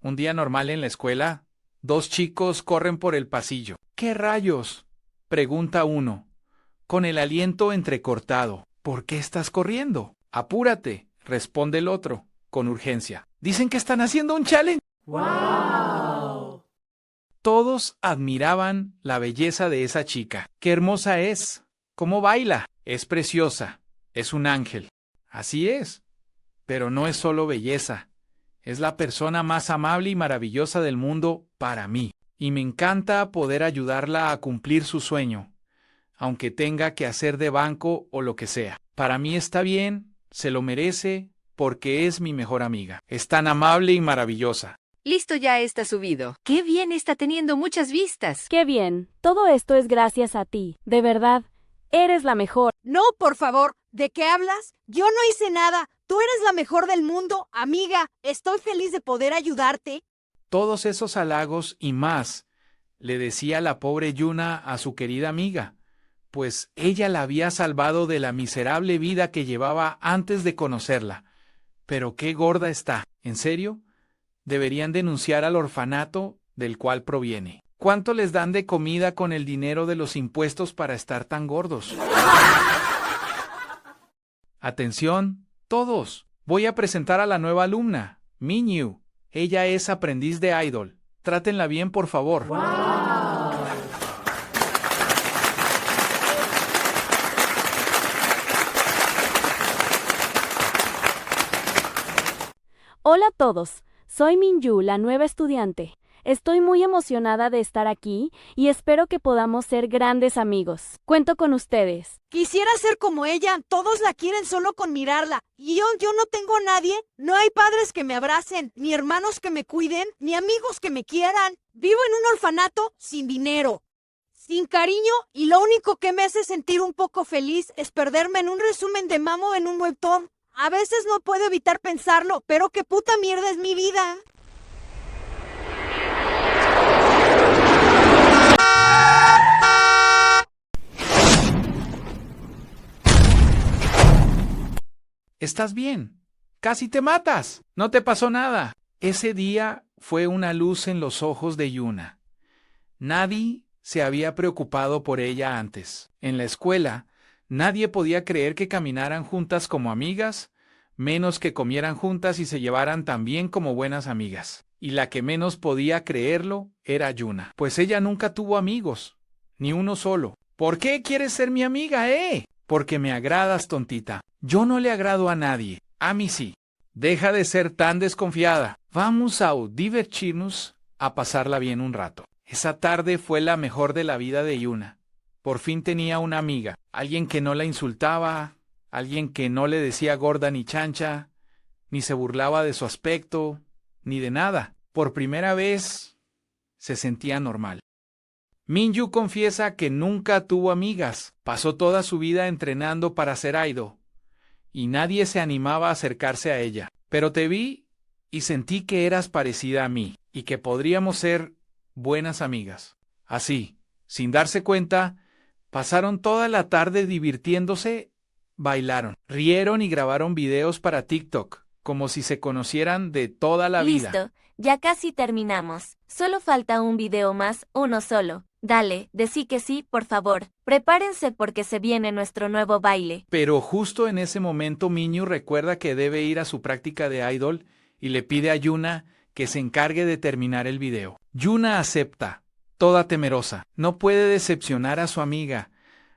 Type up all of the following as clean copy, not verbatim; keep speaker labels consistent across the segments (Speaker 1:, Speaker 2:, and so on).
Speaker 1: Un día normal en la escuela, dos chicos corren por el pasillo. ¿Qué rayos?, pregunta uno, con el aliento entrecortado. ¿Por qué estás corriendo? Apúrate, responde el otro, con urgencia. Dicen que están haciendo un challenge.
Speaker 2: ¡Wow!
Speaker 1: Todos admiraban la belleza de esa chica. ¡Qué hermosa es! ¿Cómo baila? Es preciosa. Es un ángel. Así es. Pero no es solo belleza. Es la persona más amable y maravillosa del mundo para mí. Y me encanta poder ayudarla a cumplir su sueño, aunque tenga que hacer de banco o lo que sea. Para mí está bien, se lo merece, porque es mi mejor amiga. Es tan amable y maravillosa.
Speaker 3: Listo, ya está subido. ¡Qué bien! Está teniendo muchas vistas.
Speaker 2: ¡Qué bien! Todo esto es gracias a ti. De verdad, eres la mejor.
Speaker 4: No, por favor. ¿De qué hablas? Yo no hice nada. Tú eres la mejor del mundo, amiga. Estoy feliz de poder ayudarte.
Speaker 1: Todos esos halagos y más le decía la pobre Yuna a su querida amiga, pues ella la había salvado de la miserable vida que llevaba antes de conocerla. Pero qué gorda está. ¿En serio? Deberían denunciar al orfanato del cual proviene. ¿Cuánto les dan de comida con el dinero de los impuestos para estar tan gordos? Atención, todos. Voy a presentar a la nueva alumna, Minyu. Ella es aprendiz de idol. Trátenla bien, por favor.
Speaker 2: ¡Wow! Hola a todos. Soy Minyu, la nueva estudiante. Estoy muy emocionada de estar aquí y espero que podamos ser grandes amigos. Cuento con ustedes.
Speaker 4: Quisiera ser como ella. Todos la quieren solo con mirarla. Y yo no tengo a nadie. No hay padres que me abracen, ni hermanos que me cuiden, ni amigos que me quieran. Vivo en un orfanato sin dinero, sin cariño, y lo único que me hace sentir un poco feliz es perderme en un resumen de Mamo en un webtoon. A veces no puedo evitar pensarlo, pero qué puta mierda es mi vida.
Speaker 1: ¿Estás bien? Casi te matas. No te pasó nada. Ese día fue una luz en los ojos de Yuna. Nadie se había preocupado por ella antes. En la escuela, nadie podía creer que caminaran juntas como amigas, menos que comieran juntas y se llevaran tan bien como buenas amigas. Y la que menos podía creerlo era Yuna, pues ella nunca tuvo amigos, ni uno solo. ¿Por qué quieres ser mi amiga, Porque me agradas, tontita. Yo no le agrado a nadie. A mí sí. Deja de ser tan desconfiada. Vamos a divertirnos, a pasarla bien un rato. Esa tarde fue la mejor de la vida de Yuna. Por fin tenía una amiga, alguien que no la insultaba, alguien que no le decía gorda ni chancha, ni se burlaba de su aspecto, ni de nada. Por primera vez se sentía normal. Minyu confiesa que nunca tuvo amigas. Pasó toda su vida entrenando para ser idol, y nadie se animaba a acercarse a ella. Pero te vi y sentí que eras parecida a mí, y que podríamos ser buenas amigas. Así, sin darse cuenta, pasaron toda la tarde divirtiéndose, bailaron, rieron y grabaron videos para TikTok, como si se conocieran de toda la vida.
Speaker 5: Listo, ya casi terminamos. Solo falta un video más, uno solo. Dale, decí que sí, por favor. Prepárense porque se viene nuestro nuevo baile.
Speaker 1: Pero justo en ese momento Minyu recuerda que debe ir a su práctica de idol y le pide a Yuna que se encargue de terminar el video. Yuna acepta, toda temerosa. No puede decepcionar a su amiga,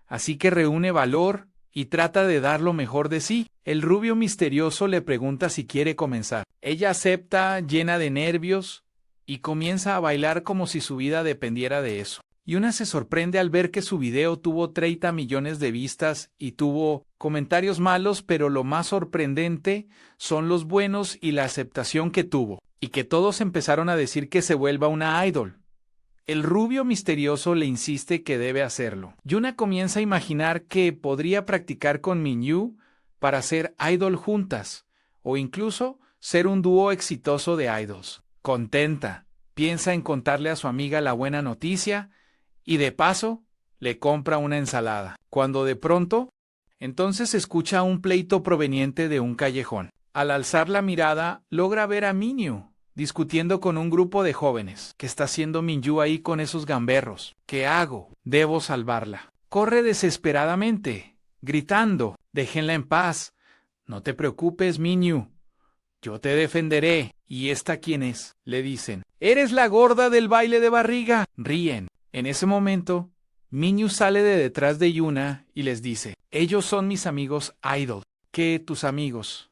Speaker 1: así que reúne valor y trata de dar lo mejor de sí. El rubio misterioso le pregunta si quiere comenzar. Ella acepta, llena de nervios, y comienza a bailar como si su vida dependiera de eso. Yuna se sorprende al ver que su video tuvo 30 millones de vistas y tuvo comentarios malos, pero lo más sorprendente son los buenos y la aceptación que tuvo, y que todos empezaron a decir que se vuelva una idol. El rubio misterioso le insiste que debe hacerlo. Yuna comienza a imaginar que podría practicar con Minyu para ser idol juntas, o incluso ser un dúo exitoso de idols. Contenta, piensa en contarle a su amiga la buena noticia, y de paso, le compra una ensalada. Cuando de pronto, entonces escucha un pleito proveniente de un callejón. Al alzar la mirada, logra ver a Minyu, discutiendo con un grupo de jóvenes. ¿Qué está haciendo Minju ahí con esos gamberros? ¿Qué hago? Debo salvarla. Corre desesperadamente, gritando, déjenla en paz. No te preocupes, Minju. Yo te defenderé. ¿Y esta quién es? Le dicen. Eres la gorda del baile de barriga. Ríen. En ese momento, Minju sale de detrás de Yuna y les dice, ellos son mis amigos idol. ¿Qué tus amigos?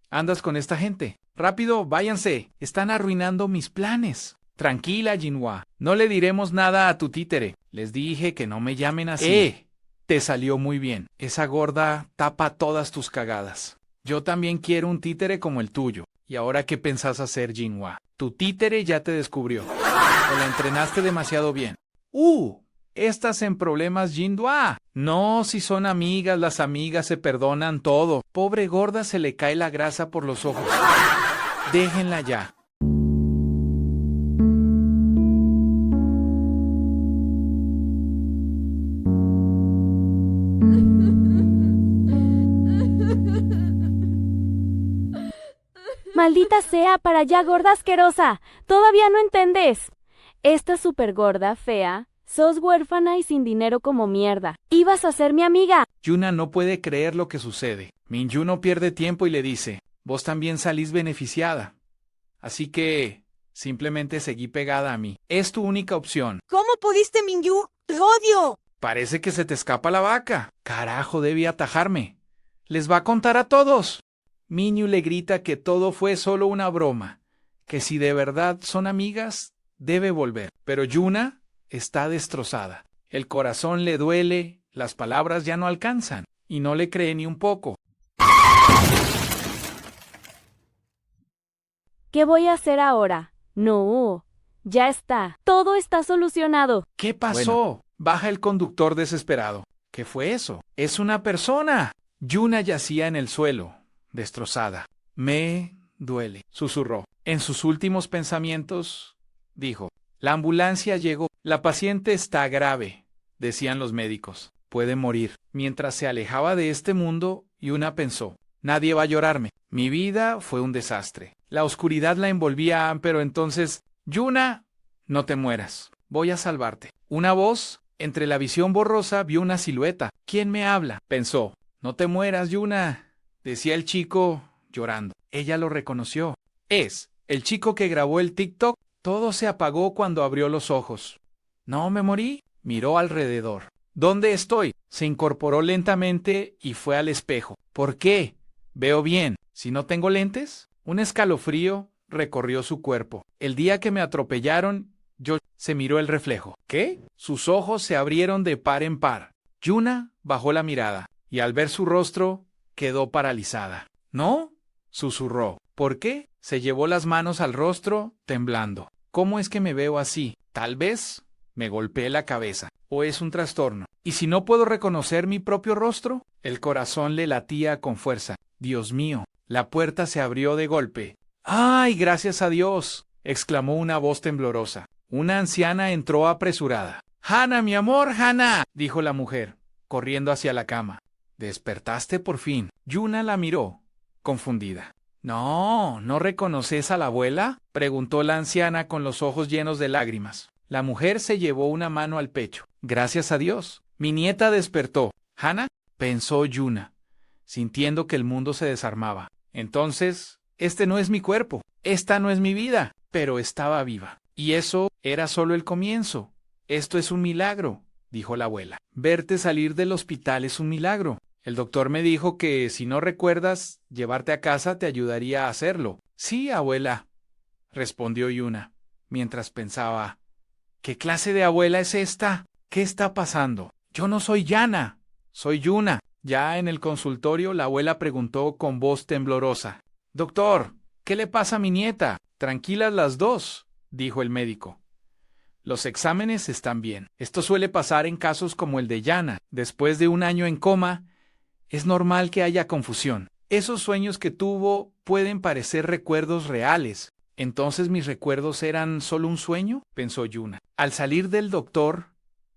Speaker 1: ¿Andas con esta gente? Rápido, váyanse. Están arruinando mis planes. Tranquila, Jinhua. No le diremos nada a tu títere. Les dije que no me llamen así. Te salió muy bien. Esa gorda tapa todas tus cagadas. Yo también quiero un títere como el tuyo. ¿Y ahora qué pensás hacer, Jinhua? Tu títere ya te descubrió. O la entrenaste demasiado bien. Estás en problemas, Jinhua. No, si son amigas, las amigas se perdonan todo. Pobre gorda se le cae la grasa por los ojos. Déjenla ya.
Speaker 2: Maldita sea, para allá, gorda asquerosa. ¿Todavía no entendés? Esta super gorda, fea, sos huérfana y sin dinero como mierda. Ibas a ser mi amiga.
Speaker 1: Yuna no puede creer lo que sucede. Minju no pierde tiempo y le dice, vos también salís beneficiada. Así que simplemente seguí pegada a mí. Es tu única opción.
Speaker 4: ¿Cómo pudiste, Minju? ¡Te odio!
Speaker 1: Parece que se te escapa la vaca. Carajo, debí atajarme. Les va a contar a todos. Minju le grita que todo fue solo una broma, que si de verdad son amigas, debe volver. Pero Yuna está destrozada. El corazón le duele, las palabras ya no alcanzan, y no le cree ni un poco.
Speaker 2: ¿Qué voy a hacer ahora? No, ya está. Todo está solucionado.
Speaker 1: ¿Qué pasó? Baja el conductor desesperado. ¿Qué fue eso? ¡Es una persona! Yuna yacía en el suelo, destrozada. Me duele, susurró. En sus últimos pensamientos, dijo, la ambulancia llegó. La paciente está grave, decían los médicos. Puede morir. Mientras se alejaba de este mundo, Yuna pensó, nadie va a llorarme. Mi vida fue un desastre. La oscuridad la envolvía, pero entonces, Yuna, no te mueras. Voy a salvarte. Una voz, entre la visión borrosa, vio una silueta. ¿Quién me habla? Pensó. No te mueras, Yuna, decía el chico, llorando. Ella lo reconoció. Es el chico que grabó el TikTok. Todo se apagó cuando abrió los ojos. ¿No me morí? Miró alrededor. ¿Dónde estoy? Se incorporó lentamente y fue al espejo. ¿Por qué? Veo bien. ¿Si no tengo lentes? Un escalofrío recorrió su cuerpo. El día que me atropellaron, se miró el reflejo. ¿Qué? Sus ojos se abrieron de par en par. Yuna bajó la mirada y al ver su rostro quedó paralizada. ¿No? Susurró. ¿Por qué? Se llevó las manos al rostro, temblando. ¿Cómo es que me veo así? Tal vez me golpeé la cabeza. ¿O es un trastorno? ¿Y si no puedo reconocer mi propio rostro? El corazón le latía con fuerza. Dios mío. La puerta se abrió de golpe. ¡Ay, gracias a Dios!, exclamó una voz temblorosa. Una anciana entró apresurada. «Hannah, mi amor, Hannah», dijo la mujer, corriendo hacia la cama. «¿Despertaste por fin?» Yuna la miró, confundida. ¿No reconoces a la abuela?, preguntó la anciana con los ojos llenos de lágrimas. La mujer se llevó una mano al pecho. «Gracias a Dios. Mi nieta despertó». «¿Hannah?», pensó Yuna, sintiendo que el mundo se desarmaba. Entonces, este no es mi cuerpo, esta no es mi vida, pero estaba viva. Y eso era solo el comienzo. Esto es un milagro, dijo la abuela. Verte salir del hospital es un milagro. El doctor me dijo que si no recuerdas, llevarte a casa te ayudaría a hacerlo. Sí, abuela, respondió Yuna, mientras pensaba, ¿qué clase de abuela es esta? ¿Qué está pasando? Yo no soy Yana, soy Yuna. Ya en el consultorio, la abuela preguntó con voz temblorosa. «Doctor, ¿qué le pasa a mi nieta?» «Tranquilas las dos», dijo el médico. «Los exámenes están bien. Esto suele pasar en casos como el de Yana. Después de un año en coma, es normal que haya confusión. Esos sueños que tuvo pueden parecer recuerdos reales. ¿Entonces mis recuerdos eran solo un sueño?», pensó Yuna. Al salir del doctor,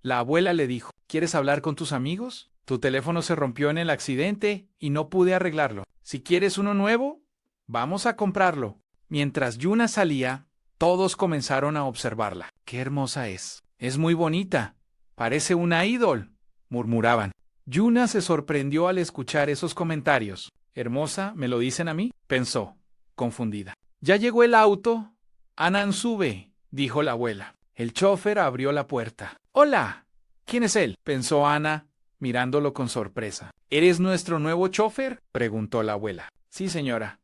Speaker 1: la abuela le dijo, «¿Quieres hablar con tus amigos? Tu teléfono se rompió en el accidente y no pude arreglarlo. Si quieres uno nuevo, vamos a comprarlo». Mientras Yuna salía, todos comenzaron a observarla. ¡Qué hermosa es! Es muy bonita. Parece una ídol, murmuraban. Yuna se sorprendió al escuchar esos comentarios. ¿Hermosa? ¿Me lo dicen a mí?, pensó, confundida. Ya llegó el auto. Anan, sube, dijo la abuela. El chofer abrió la puerta. ¡Hola! ¿Quién es él?, pensó Ana, mirándolo con sorpresa. ¿Eres nuestro nuevo chofer?, preguntó la abuela. Sí, señora,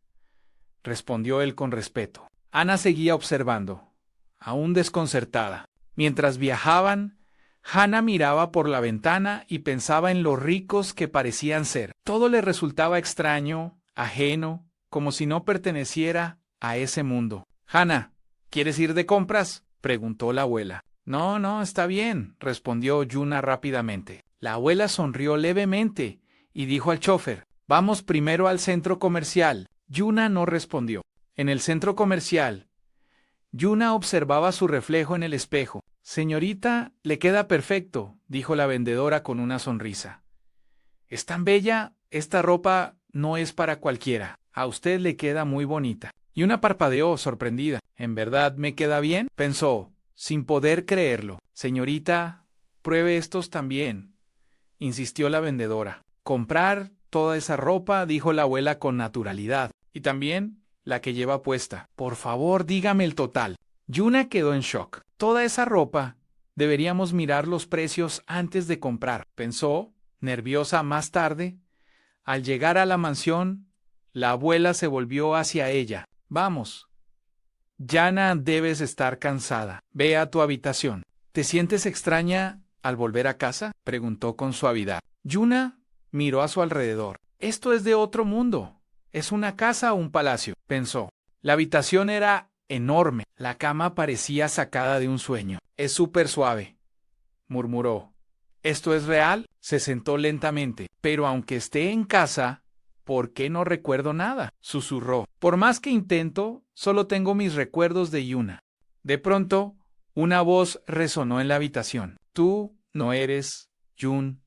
Speaker 1: respondió él con respeto. Ana seguía observando, aún desconcertada. Mientras viajaban, Hannah miraba por la ventana y pensaba en lo ricos que parecían ser. Todo le resultaba extraño, ajeno, como si no perteneciera a ese mundo. Hannah, ¿quieres ir de compras?, preguntó la abuela. No, está bien, respondió Yuna rápidamente. La abuela sonrió levemente y dijo al chofer, vamos primero al centro comercial. Yuna no respondió. En el centro comercial, Yuna observaba su reflejo en el espejo. Señorita, le queda perfecto, dijo la vendedora con una sonrisa. Es tan bella, esta ropa no es para cualquiera. A usted le queda muy bonita. Yuna parpadeó, sorprendida. ¿En verdad me queda bien?, pensó, sin poder creerlo. Señorita, pruebe estos también, insistió la vendedora. ¿Comprar toda esa ropa?, dijo la abuela con naturalidad. Y también la que lleva puesta. Por favor, dígame el total. Yuna quedó en shock. Toda esa ropa. Deberíamos mirar los precios antes de comprar, pensó, nerviosa. Más tarde, al llegar a la mansión, la abuela se volvió hacia ella. Vamos. Yana, debes estar cansada. Ve a tu habitación. ¿Te sientes extraña al volver a casa?, preguntó con suavidad. Yuna miró a su alrededor. Esto es de otro mundo. ¿Es una casa o un palacio?, pensó. La habitación era enorme. La cama parecía sacada de un sueño. Es súper suave, murmuró. ¿Esto es real? Se sentó lentamente. Pero aunque esté en casa, ¿por qué no recuerdo nada?, susurró. Por más que intento, solo tengo mis recuerdos de Yuna. De pronto, una voz resonó en la habitación. Tú no eres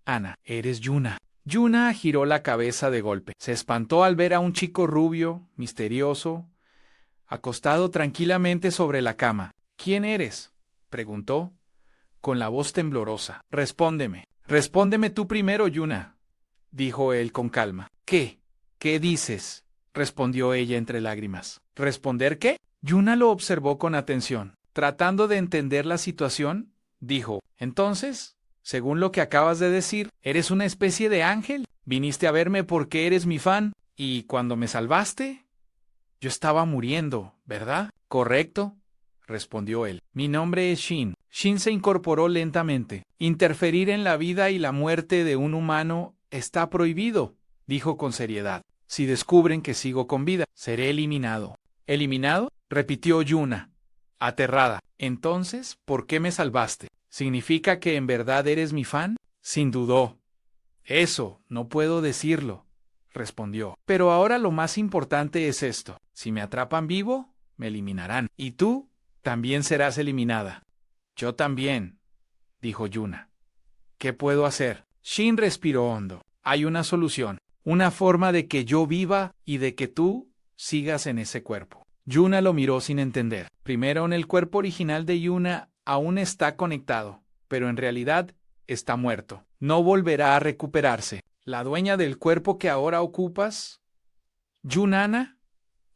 Speaker 1: Ana, eres Yuna. Yuna giró la cabeza de golpe. Se espantó al ver a un chico rubio, misterioso, acostado tranquilamente sobre la cama. ¿Quién eres?, preguntó, con la voz temblorosa. Respóndeme tú primero, Yuna, dijo él con calma. ¿Qué dices?, respondió ella entre lágrimas. ¿Responder qué? Yuna lo observó con atención. Tratando de entender la situación, dijo, entonces, según lo que acabas de decir, ¿eres una especie de ángel? ¿Viniste a verme porque eres mi fan? ¿Y cuando me salvaste? Yo estaba muriendo, ¿verdad? Correcto, respondió él. Mi nombre es Shin. Shin se incorporó lentamente. Interferir en la vida y la muerte de un humano está prohibido, dijo con seriedad. Si descubren que sigo con vida, seré eliminado. ¿Eliminado?, repitió Yuna, aterrada. Entonces, ¿por qué me salvaste? ¿Significa que en verdad eres mi fan? Sin dudó. Eso, no puedo decirlo, respondió. Pero ahora lo más importante es esto. Si me atrapan vivo, me eliminarán. Y tú también serás eliminada. Yo también, dijo Yuna. ¿Qué puedo hacer? Shin respiró hondo. Hay una solución. Una forma de que yo viva y de que tú sigas en ese cuerpo. Yuna lo miró sin entender. Primero, en el cuerpo original de Yuna aún está conectado, pero en realidad está muerto. No volverá a recuperarse. La dueña del cuerpo que ahora ocupas, Yunana,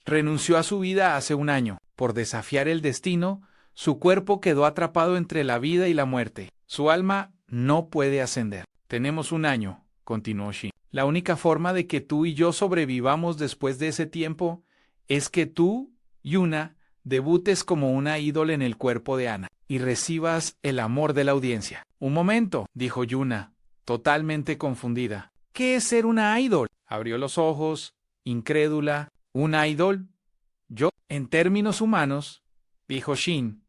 Speaker 1: renunció a su vida hace un año. Por desafiar el destino, su cuerpo quedó atrapado entre la vida y la muerte. Su alma no puede ascender. Tenemos un año, continuó Shin. La única forma de que tú y yo sobrevivamos después de ese tiempo es que tú, Yuna, debutes como una ídola en el cuerpo de Ana y recibas el amor de la audiencia. Un momento, dijo Yuna, totalmente confundida. ¿Qué es ser una idol? Abrió los ojos, incrédula. ¿Una idol? Yo, en términos humanos, dijo Shin.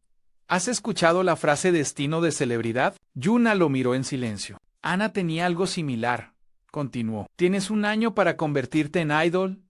Speaker 1: ¿Has escuchado la frase destino de celebridad? Yuna lo miró en silencio. Ana tenía algo similar, continuó. Tienes un año para convertirte en idol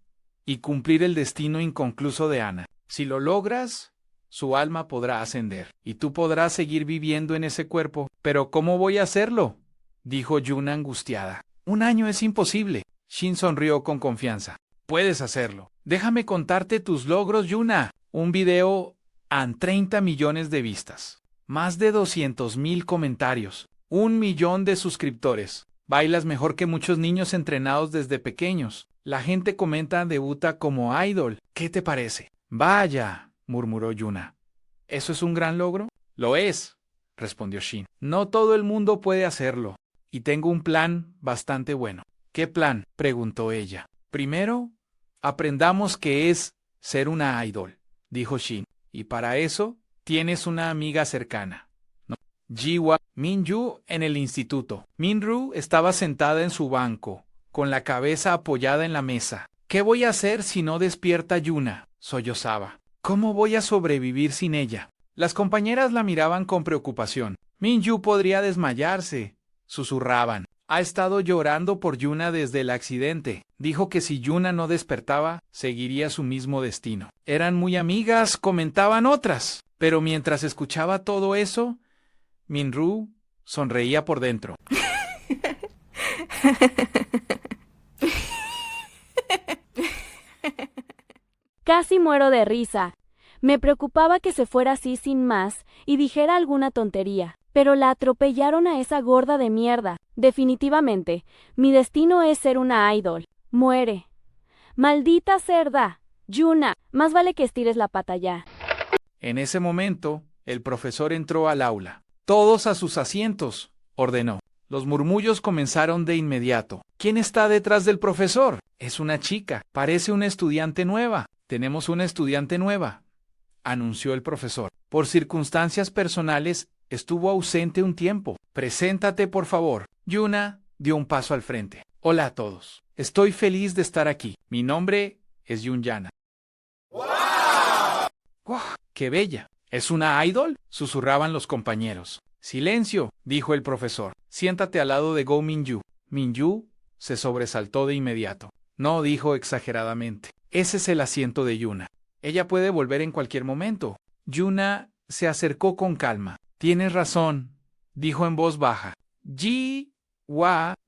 Speaker 1: y cumplir el destino inconcluso de Ana. Si lo logras, su alma podrá ascender y tú podrás seguir viviendo en ese cuerpo. ¿Pero cómo voy a hacerlo?, dijo Yuna angustiada. Un año es imposible. Shin sonrió con confianza. Puedes hacerlo. Déjame contarte tus logros, Yuna. Un video a 30 millones de vistas. Más de 200,000 comentarios. 1 millón de suscriptores. Bailas mejor que muchos niños entrenados desde pequeños. La gente comenta debuta como idol. ¿Qué te parece? Vaya, murmuró Yuna. ¿Eso es un gran logro? Lo es, respondió Shin. No todo el mundo puede hacerlo. Y tengo un plan bastante bueno. ¿Qué plan?, preguntó ella. Primero, aprendamos qué es ser una idol, dijo Shin. Y para eso, tienes una amiga cercana. No. Jiwa, Minju en el instituto. Minru estaba sentada en su banco, con la cabeza apoyada en la mesa. ¿Qué voy a hacer si no despierta Yuna?, sollozaba. ¿Cómo voy a sobrevivir sin ella? Las compañeras la miraban con preocupación. Minju podría desmayarse, susurraban. Ha estado llorando por Yuna desde el accidente. Dijo que si Yuna no despertaba, seguiría su mismo destino. Eran muy amigas, comentaban otras. Pero mientras escuchaba todo eso, Minru sonreía por dentro.
Speaker 2: Casi muero de risa. Me preocupaba que se fuera así sin más y dijera alguna tontería. Pero la atropellaron a esa gorda de mierda. Definitivamente, mi destino es ser una idol. Muere. Maldita cerda. Yuna, más vale que estires la pata ya.
Speaker 1: En ese momento, el profesor entró al aula. Todos a sus asientos, ordenó. Los murmullos comenzaron de inmediato. ¿Quién está detrás del profesor? Es una chica. Parece una estudiante nueva. Tenemos una estudiante nueva, anunció el profesor. Por circunstancias personales, estuvo ausente un tiempo. Preséntate, por favor. Yuna dio un paso al frente. Hola a todos. Estoy feliz de estar aquí. Mi nombre es Yunyana. ¡Wow! ¡Wow! ¡Qué bella! ¿Es una idol?, susurraban los compañeros. Silencio, dijo el profesor. Siéntate al lado de Go Minju. Minju se sobresaltó de inmediato. No, dijo exageradamente. Ese es el asiento de Yuna. Ella puede volver en cualquier momento. Yuna se acercó con calma. Tienes razón, dijo en voz baja.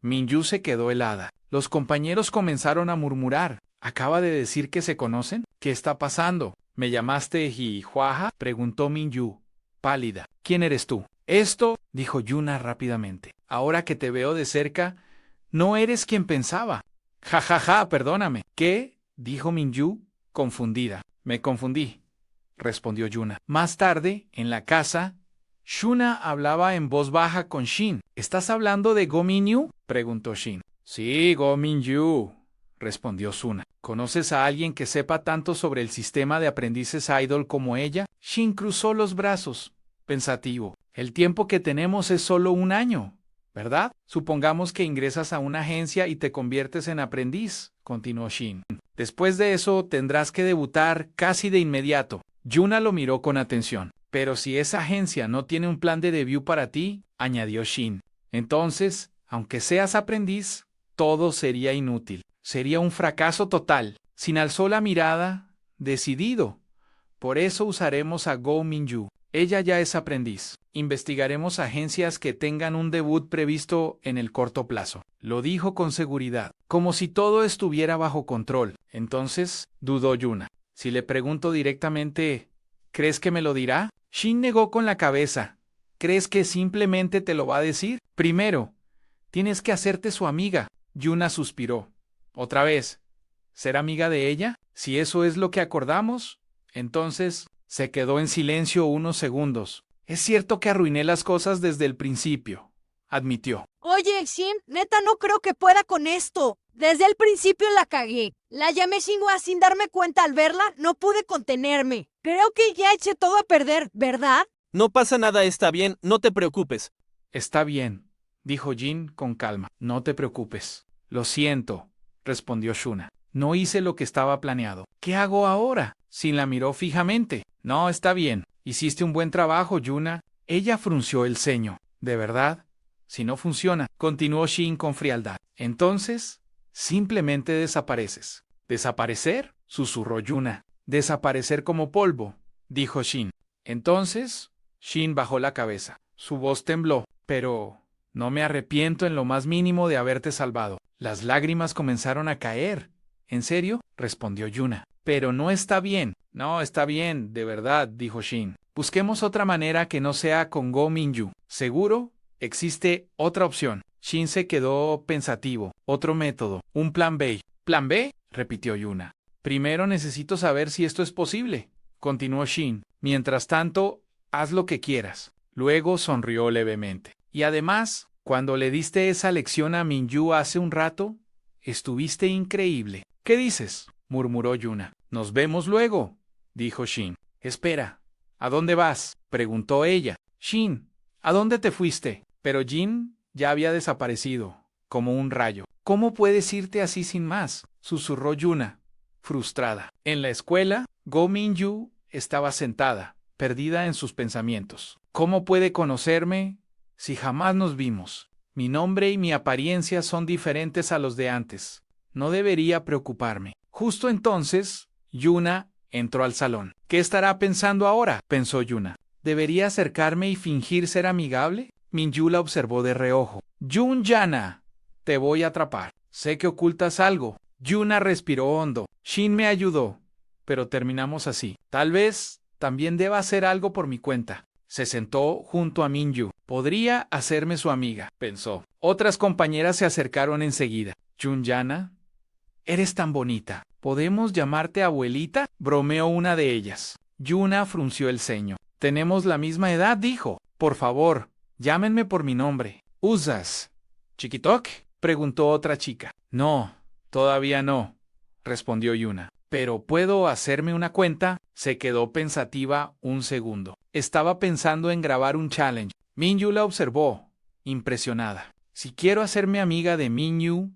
Speaker 1: Minju se quedó helada. Los compañeros comenzaron a murmurar. ¿Acaba de decir que se conocen? ¿Qué está pasando? ¿Me llamaste Jihuaja?, preguntó Minju, pálida. ¿Quién eres tú? Esto, dijo Yuna rápidamente. Ahora que te veo de cerca, no eres quien pensaba. Perdóname. ¿Qué?, dijo Minju, confundida. Me confundí, respondió Yuna. Más tarde, en la casa, Shuna hablaba en voz baja con Shin. ¿Estás hablando de Go Minju?, preguntó Shin. Sí, Go Minju, respondió Shuna. ¿Conoces a alguien que sepa tanto sobre el sistema de aprendices idol como ella? Shin cruzó los brazos, pensativo. El tiempo que tenemos es solo 1 año, ¿verdad? Supongamos que ingresas a una agencia y te conviertes en aprendiz, continuó Shin. Después de eso tendrás que debutar casi de inmediato. Yuna lo miró con atención. Pero si esa agencia no tiene un plan de debut para ti, añadió Shin, entonces, aunque seas aprendiz, todo sería inútil. Sería un fracaso total. Shin alzó la mirada, decidido. Por eso usaremos a Go Minju. Ella ya es aprendiz. Investigaremos agencias que tengan un debut previsto en el corto plazo. Lo dijo con seguridad, como si todo estuviera bajo control. Entonces, dudó Yuna. Si le pregunto directamente, ¿crees que me lo dirá? Shin negó con la cabeza. ¿Crees que simplemente te lo va a decir? Primero, tienes que hacerte su amiga. Yuna suspiró. Otra vez, ¿ser amiga de ella? Si eso es lo que acordamos, entonces se quedó en silencio unos segundos. Es cierto que arruiné las cosas desde el principio, admitió.
Speaker 4: Oye, Shin, neta no creo que pueda con esto. Desde el principio la cagué. La llamé Xinhua sin darme cuenta al verla, no pude contenerme. Creo que ya eché todo a perder, ¿verdad?
Speaker 6: No pasa nada, está bien, no te preocupes.
Speaker 1: Está bien, dijo Jin con calma. No te preocupes. Lo siento, respondió Shuna. No hice lo que estaba planeado. ¿Qué hago ahora? Shin la miró fijamente. No, está bien. Hiciste un buen trabajo, Yuna. Ella frunció el ceño. ¿De verdad? Si no funciona, continuó Shin con frialdad. Entonces, simplemente desapareces. ¿Desaparecer?, susurró Yuna. Desaparecer como polvo, dijo Shin. Entonces, Shin bajó la cabeza. Su voz tembló. Pero no me arrepiento en lo más mínimo de haberte salvado. Las lágrimas comenzaron a caer. ¿En serio? Respondió Yuna. Pero no está bien. No, está bien, de verdad, dijo Shin. Busquemos otra manera que no sea con Go Minju. ¿Seguro? Existe otra opción. Shin se quedó pensativo. Otro método. Un plan B. ¿Plan B? Repitió Yuna. Primero necesito saber si esto es posible, continuó Shin. Mientras tanto, haz lo que quieras. Luego sonrió levemente. Y además, cuando le diste esa lección a Minju hace un rato, estuviste increíble. ¿Qué dices? Murmuró Yuna. Nos vemos luego, dijo Shin. Espera. ¿A dónde vas? Preguntó ella. Shin, ¿a dónde te fuiste? Pero Jin ya había desaparecido, como un rayo. ¿Cómo puedes irte así sin más? Susurró Yuna, frustrada. En la escuela, Go Minju estaba sentada, perdida en sus pensamientos. ¿Cómo puede conocerme si jamás nos vimos? Mi nombre y mi apariencia son diferentes a los de antes. No debería preocuparme. Justo entonces, Yuna entró al salón. ¿Qué estará pensando ahora?, pensó Yuna. ¿Debería acercarme y fingir ser amigable? Minju la observó de reojo. Yana, te voy a atrapar. Sé que ocultas algo. Yuna respiró hondo. Shin me ayudó, pero terminamos así. Tal vez también deba hacer algo por mi cuenta. Se sentó junto a Minju. Podría hacerme su amiga, pensó. Otras compañeras se acercaron enseguida. Yana, eres tan bonita. ¿Podemos llamarte abuelita?, bromeó una de ellas. Yuna frunció el ceño. Tenemos la misma edad, dijo. Por favor, llámenme por mi nombre. ¿Usas Chiquitok?, preguntó otra chica. No, todavía no, respondió Yuna. ¿Pero puedo hacerme una cuenta? Se quedó pensativa un segundo. Estaba pensando en grabar un challenge. Minju la observó, impresionada. Si quiero hacerme amiga de Minju,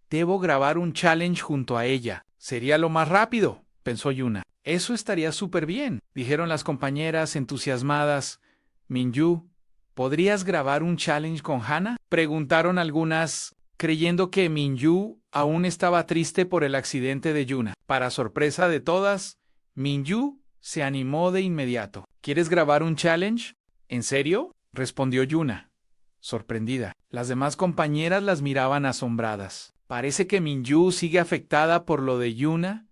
Speaker 1: debo grabar un challenge junto a ella. Sería lo más rápido, pensó Yuna. Eso estaría súper bien, dijeron las compañeras entusiasmadas. Minju, ¿podrías grabar un challenge con Hana?, preguntaron algunas, creyendo que Minju aún estaba triste por el accidente de Yuna. Para sorpresa de todas, Minju se animó de inmediato. ¿Quieres grabar un challenge? ¿En serio?, respondió Yuna, sorprendida. Las demás compañeras las miraban asombradas. Parece que Minju sigue afectada por lo de Yuna,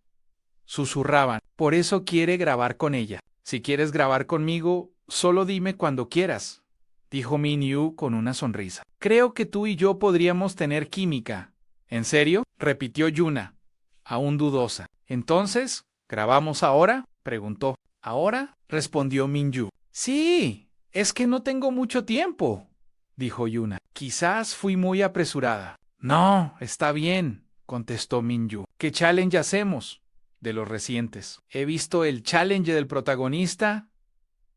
Speaker 1: susurraban. Por eso quiere grabar con ella. Si quieres grabar conmigo, solo dime cuando quieras, dijo Minju con una sonrisa. Creo que tú y yo podríamos tener química. ¿En serio?, repitió Yuna, aún dudosa. Entonces, ¿grabamos ahora?, preguntó. ¿Ahora?, respondió Minju. Sí, es que no tengo mucho tiempo, dijo Yuna. Quizás fui muy apresurada. No, está bien, contestó Minju. ¿Qué challenge hacemos? De los recientes. He visto el challenge del protagonista,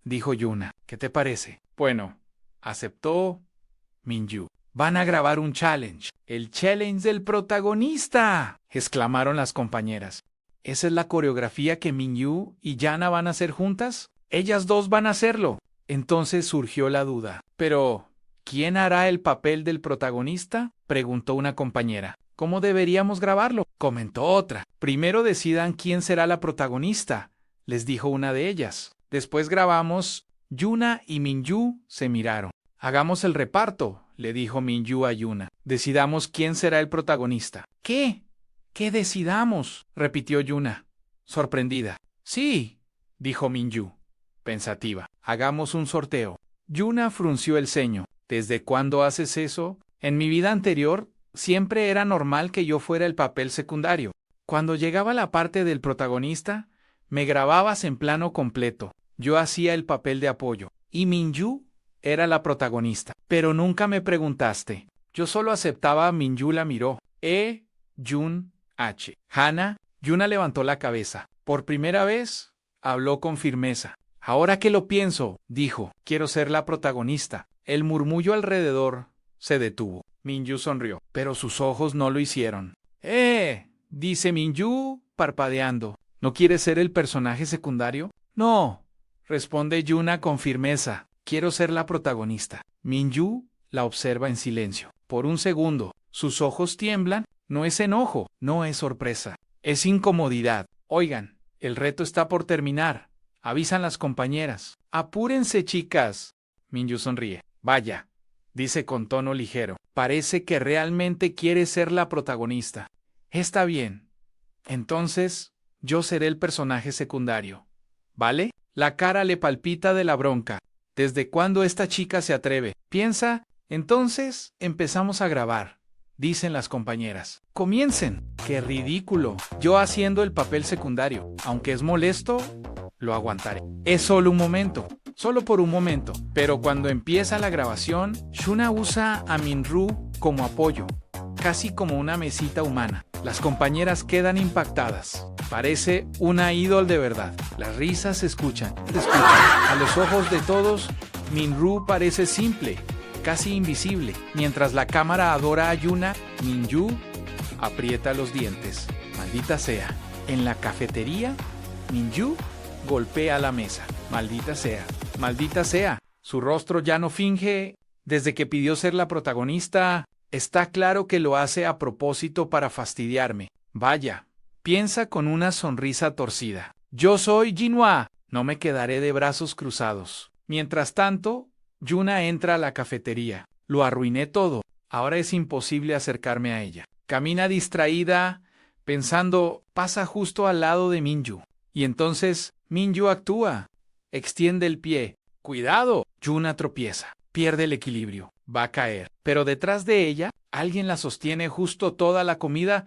Speaker 1: dijo Yuna. ¿Qué te parece? Bueno, aceptó Minju. Van a grabar un challenge. ¡El challenge del protagonista!, exclamaron las compañeras. ¿Esa es la coreografía que Minju y Yana van a hacer juntas? Ellas dos van a hacerlo. Entonces surgió la duda. Pero, ¿quién hará el papel del protagonista?, preguntó una compañera. ¿Cómo deberíamos grabarlo?, comentó otra. Primero decidan quién será la protagonista, les dijo una de ellas. Después grabamos. Yuna y Minju se miraron. Hagamos el reparto, le dijo Minju a Yuna. Decidamos quién será el protagonista. ¿Qué? ¿Qué decidamos?, repitió Yuna, sorprendida. Sí, dijo Minju, pensativa. Hagamos un sorteo. Yuna frunció el ceño. ¿Desde cuándo haces eso? En mi vida anterior, siempre era normal que yo fuera el papel secundario. Cuando llegaba la parte del protagonista, me grababas en plano completo. Yo hacía el papel de apoyo. Y Minju era la protagonista. Pero nunca me preguntaste. Yo solo aceptaba. Minju la miró. Yun H. Hana. Yuna levantó la cabeza. Por primera vez, habló con firmeza. Ahora que lo pienso, dijo, quiero ser la protagonista. El murmullo alrededor se detuvo. Minju sonrió, pero sus ojos no lo hicieron. Dice Minju, parpadeando. ¿No quieres ser el personaje secundario? No, responde Yuna con firmeza. Quiero ser la protagonista. Minju la observa en silencio. Por un segundo, sus ojos tiemblan. No es enojo, no es sorpresa. Es incomodidad. Oigan, el reto está por terminar. Avisan las compañeras. Apúrense, chicas. Minju sonríe. Vaya, dice con tono ligero. Parece que realmente quiere ser la protagonista. Está bien. Entonces, yo seré el personaje secundario. ¿Vale? La cara le palpita de la bronca. ¿Desde cuándo esta chica se atreve? Piensa, entonces empezamos a grabar, dicen las compañeras. Comiencen. ¡Qué ridículo! Yo haciendo el papel secundario. Aunque es molesto, lo aguantaré. Es solo un momento. Solo por un momento. Pero cuando empieza la grabación, Shuna usa a Minru como apoyo. Casi como una mesita humana. Las compañeras quedan impactadas. Parece una ídol de verdad. Las risas se escuchan. A los ojos de todos, Minru parece simple, casi invisible. Mientras la cámara adora a Yuna, Minju aprieta los dientes. Maldita sea. En la cafetería, Minju golpea la mesa. Maldita sea. Maldita sea. Su rostro ya no finge. Desde que pidió ser la protagonista, está claro que lo hace a propósito para fastidiarme. Vaya, piensa con una sonrisa torcida. Yo soy Jinhua, no me quedaré de brazos cruzados. Mientras tanto, Yuna entra a la cafetería. Lo arruiné todo. Ahora es imposible acercarme a ella. Camina distraída, pensando, pasa justo al lado de Minju. Y entonces, Minju actúa. Extiende el pie. ¡Cuidado! Yuna tropieza. Pierde el equilibrio. Va a caer. Pero detrás de ella, alguien la sostiene justo toda la comida.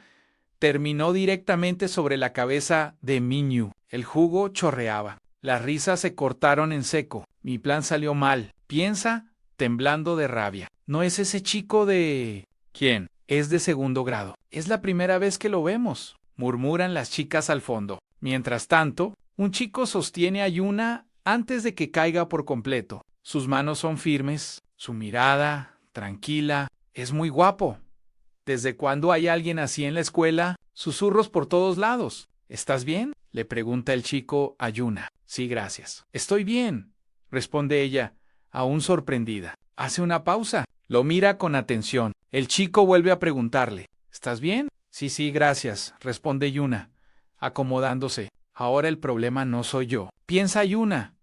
Speaker 1: Terminó directamente sobre la cabeza de Minju. El jugo chorreaba. Las risas se cortaron en seco. Mi plan salió mal. Piensa, temblando de rabia. No es ese chico de... ¿Quién? Es de segundo grado. Es la primera vez que lo vemos, murmuran las chicas al fondo. Mientras tanto, un chico sostiene a Yuna antes de que caiga por completo. Sus manos son firmes, su mirada, tranquila. Es muy guapo. ¿Desde cuándo hay alguien así en la escuela? Susurros por todos lados. ¿Estás bien?, le pregunta el chico a Yuna. Sí, gracias. Estoy bien, responde ella, aún sorprendida. Hace una pausa. Lo mira con atención. El chico vuelve a preguntarle. ¿Estás bien? Sí, gracias, responde Yuna, acomodándose. Ahora el problema no soy yo, piensa Yuna,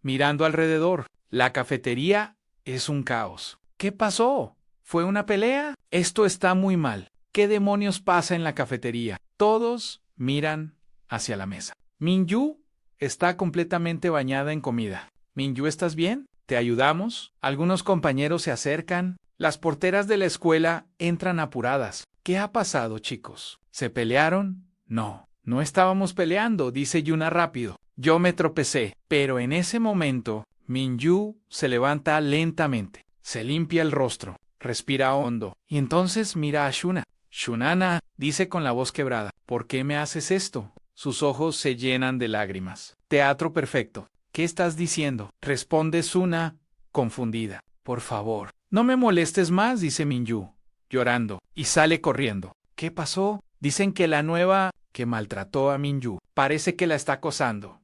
Speaker 1: mirando alrededor. La cafetería es un caos. ¿Qué pasó? ¿Fue una pelea? Esto está muy mal. ¿Qué demonios pasa en la cafetería? Todos miran hacia la mesa. Minju está completamente bañada en comida. Minju, ¿estás bien? ¿Te ayudamos? Algunos compañeros se acercan. Las porteras de la escuela entran apuradas. ¿Qué ha pasado, chicos? ¿Se pelearon? No, no estábamos peleando, dice Yuna rápido. Yo me tropecé, pero en ese momento, Minju se levanta lentamente. Se limpia el rostro, respira hondo, y entonces mira a Shuna. Shunana, dice con la voz quebrada, ¿por qué me haces esto? Sus ojos se llenan de lágrimas. Teatro perfecto. ¿Qué estás diciendo? Responde Suna, confundida. Por favor, no me molestes más, dice Minju, llorando, y sale corriendo. ¿Qué pasó? Dicen que la nueva que maltrató a Minju parece que la está acosando.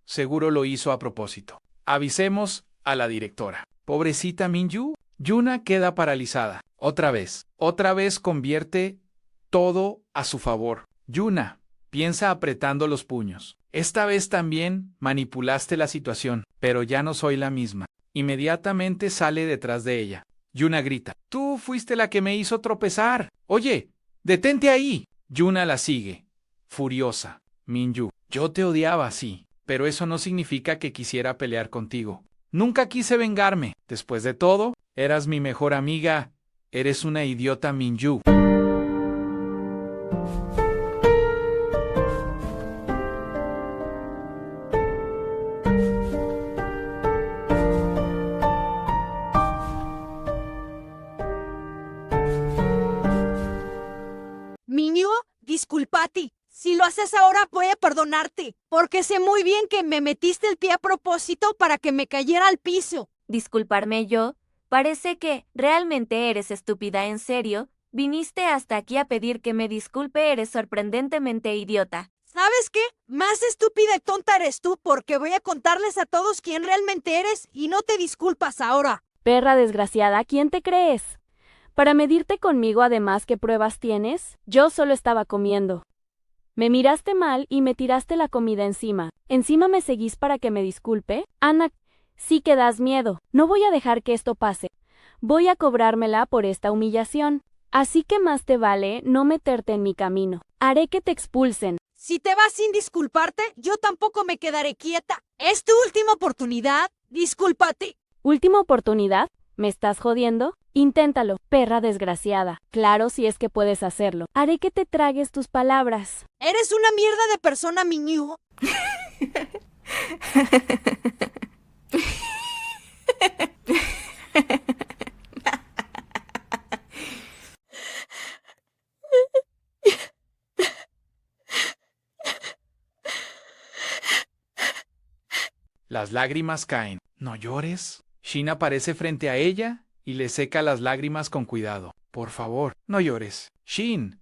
Speaker 1: Seguro lo hizo a propósito. Avisemos a la directora. Pobrecita Minju. Yuna queda paralizada. Otra vez convierte todo a su favor. Yuna, piensa apretando los puños. Esta vez también manipulaste la situación, pero ya no soy la misma. Inmediatamente sale detrás de ella. Yuna grita. Tú fuiste la que me hizo tropezar. Oye, detente ahí. Yuna la sigue, furiosa. Minju, yo te odiaba, sí, pero eso no significa que quisiera pelear contigo. Nunca quise vengarme. Después de todo, eras mi mejor amiga. Eres una idiota, Minju.
Speaker 4: Minju, disculpati. Si lo haces ahora, voy a perdonarte, porque sé muy bien que me metiste el pie a propósito para que me cayera al piso.
Speaker 5: Disculparme yo. Parece que realmente eres estúpida, en serio. Viniste hasta aquí a pedir que me disculpe, eres sorprendentemente idiota.
Speaker 4: ¿Sabes qué? Más estúpida y tonta eres tú, porque voy a contarles a todos quién realmente eres y no te disculpas ahora.
Speaker 2: Perra desgraciada, ¿quién te crees? Para medirte conmigo, además, ¿qué pruebas tienes? Yo solo estaba comiendo. Me miraste mal y me tiraste la comida encima. ¿Encima me seguís para que me disculpe? Ana, sí que das miedo. No voy a dejar que esto pase. Voy a cobrármela por esta humillación. Así que más te vale no meterte en mi camino. Haré que te expulsen.
Speaker 4: Si te vas sin disculparte, yo tampoco me quedaré quieta. Es tu última oportunidad. Discúlpate.
Speaker 2: ¿Última oportunidad? ¿Me estás jodiendo? Inténtalo, perra desgraciada. Claro, si es que puedes hacerlo. Haré que te tragues tus palabras.
Speaker 4: Eres una mierda de persona, Miñu.
Speaker 1: Las lágrimas caen. No llores. Shin aparece frente a ella y le seca las lágrimas con cuidado. Por favor, no llores. Shin,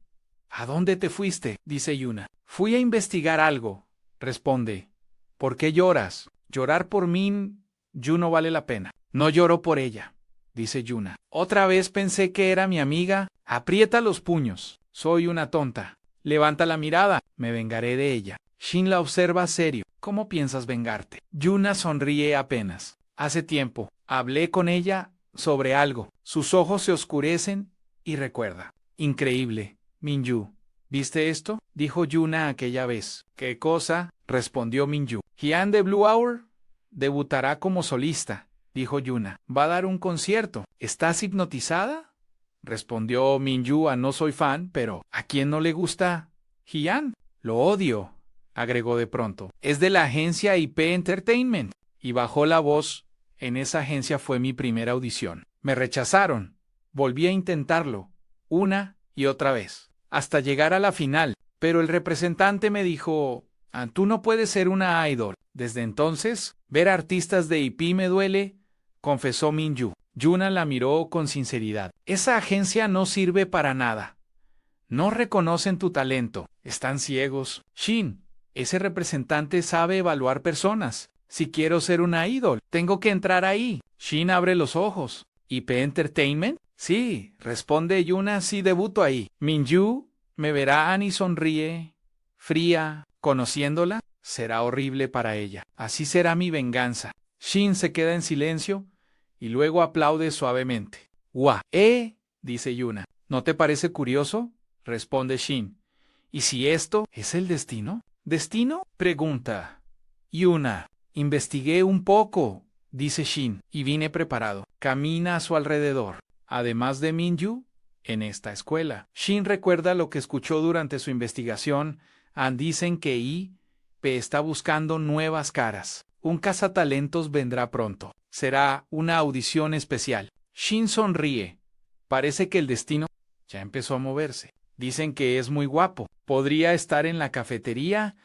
Speaker 1: ¿a dónde te fuiste? Dice Yuna. Fui a investigar algo, responde. ¿Por qué lloras? Llorar por Min Yu no vale la pena. No lloro por ella, dice Yuna. Otra vez pensé que era mi amiga. Aprieta los puños. Soy una tonta. Levanta la mirada. Me vengaré de ella. Shin la observa serio. ¿Cómo piensas vengarte? Yuna sonríe apenas. Hace tiempo, hablé con ella sobre algo. Sus ojos se oscurecen y recuerda. Increíble, Minju. ¿Viste esto? Dijo Yuna aquella vez. ¿Qué cosa? Respondió Minju. Hyun de Blue Hour debutará como solista, dijo Yuna. Va a dar un concierto. ¿Estás hipnotizada? Respondió Minju. No soy fan, pero ¿a quién no le gusta Hyun? Lo odio, agregó de pronto. Es de la agencia IP Entertainment. Y bajó la voz. En esa agencia fue mi primera audición. Me rechazaron. Volví a intentarlo, una y otra vez, hasta llegar a la final. Pero el representante me dijo, tú no puedes ser una idol. Desde entonces, ver artistas de IP me duele, confesó Minju. Yuna la miró con sinceridad. Esa agencia no sirve para nada. No reconocen tu talento. Están ciegos. Shin, ese representante sabe evaluar personas. Si quiero ser una idol, tengo que entrar ahí. Shin abre los ojos. ¿IP Entertainment? Sí, responde Yuna, sí debuto ahí. Minju me verá y sonríe, fría, conociéndola, será horrible para ella. Así será mi venganza. Shin se queda en silencio y luego aplaude suavemente. ¡Guau! Dice Yuna. ¿No te parece curioso? Responde Shin. ¿Y si esto es el destino? ¿Destino? Pregunta Yuna. Investigué un poco, dice Shin, y vine preparado. Camina a su alrededor. Además de Minju, en esta escuela. Shin recuerda lo que escuchó durante su investigación. Dicen que IP está buscando nuevas caras. Un cazatalentos vendrá pronto. Será una audición especial. Shin sonríe. Parece que el destino ya empezó a moverse. Dicen que es muy guapo. Podría estar en la cafetería.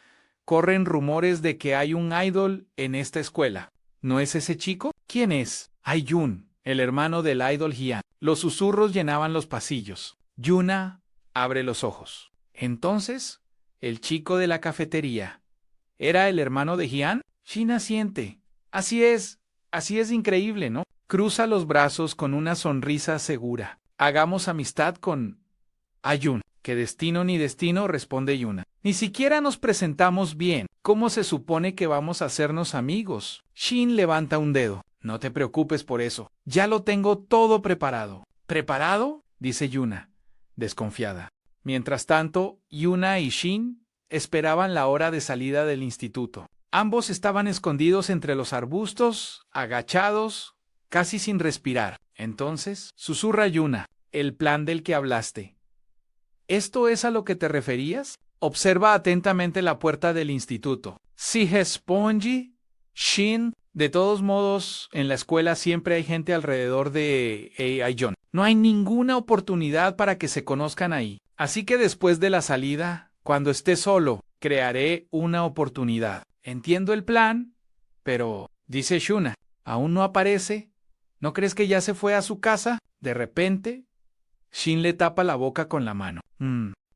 Speaker 1: Corren rumores de que hay un idol en esta escuela. ¿No es ese chico? ¿Quién es? Jun, el hermano del idol Hyun. Los susurros llenaban los pasillos. Yuna abre los ojos. Entonces, el chico de la cafetería. ¿Era el hermano de Hyun? Shin asiente. Así es increíble, ¿no? Cruza los brazos con una sonrisa segura. Hagamos amistad con Jun. ¿Qué destino ni destino? Responde Yuna. Ni siquiera nos presentamos bien. ¿Cómo se supone que vamos a hacernos amigos? Shin levanta un dedo. No te preocupes por eso. Ya lo tengo todo preparado. ¿Preparado? Dice Yuna, desconfiada. Mientras tanto, Yuna y Shin esperaban la hora de salida del instituto. Ambos estaban escondidos entre los arbustos, agachados, casi sin respirar. Entonces, susurra Yuna, el plan del que hablaste. ¿Esto es a lo que te referías? Observa atentamente la puerta del instituto. ¿Sigue Spongy? Shin. De todos modos, en la escuela siempre hay gente alrededor de Aijon. No hay ninguna oportunidad para que se conozcan ahí. Así que después de la salida, cuando esté solo, crearé una oportunidad. Entiendo el plan, pero, dice Shuna, ¿aún no aparece? ¿No crees que ya se fue a su casa? De repente, Shin le tapa la boca con la mano.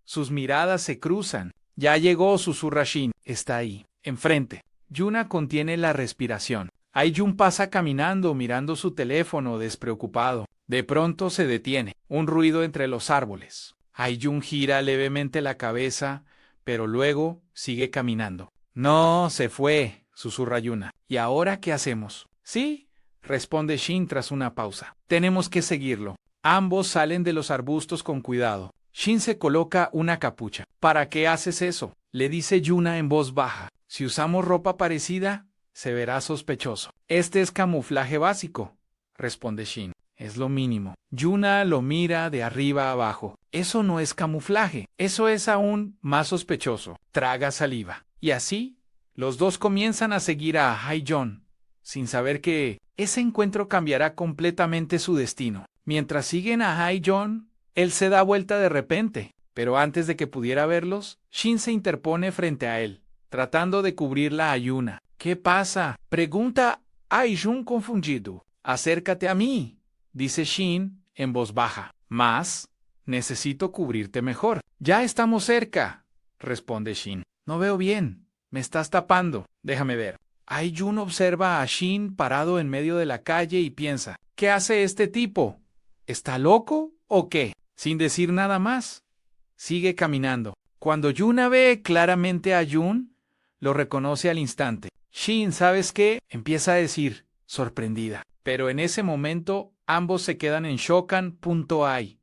Speaker 1: Sus miradas se cruzan. Ya llegó, susurra Shin. Está ahí, enfrente. Yuna contiene la respiración. Jun pasa caminando, mirando su teléfono, despreocupado. De pronto se detiene. Un ruido entre los árboles. Jun gira levemente la cabeza, pero luego sigue caminando. No, se fue, susurra Yuna. ¿Y ahora qué hacemos? Sí, responde Shin tras una pausa. Tenemos que seguirlo. Ambos salen de los arbustos con cuidado. Shin se coloca una capucha. ¿Para qué haces eso?, le dice Yuna en voz baja. Si usamos ropa parecida, se verá sospechoso. Este es camuflaje básico, responde Shin. Es lo mínimo. Yuna lo mira de arriba a abajo. Eso no es camuflaje. Eso es aún más sospechoso. Traga saliva. Y así, los dos comienzan a seguir a Hae-yeon, sin saber que ese encuentro cambiará completamente su destino. Mientras siguen a Hae-yeon, él se da vuelta de repente, pero antes de que pudiera verlos, Shin se interpone frente a él, tratando de cubrirla a Yuna. ¿Qué pasa?, pregunta Hae-yeon confundido. Acércate a mí, dice Shin en voz baja. Más, necesito cubrirte mejor. Ya estamos cerca, responde Shin. No veo bien, me estás tapando. Déjame ver. Hae-yeon observa a Shin parado en medio de la calle y piensa, ¿qué hace este tipo? ¿Está loco o qué? Sin decir nada más, sigue caminando. Cuando Yuna ve claramente a Yoon, lo reconoce al instante. Shin, ¿sabes qué?, empieza a decir, sorprendida. Pero en ese momento, ambos se quedan en shokan.ai.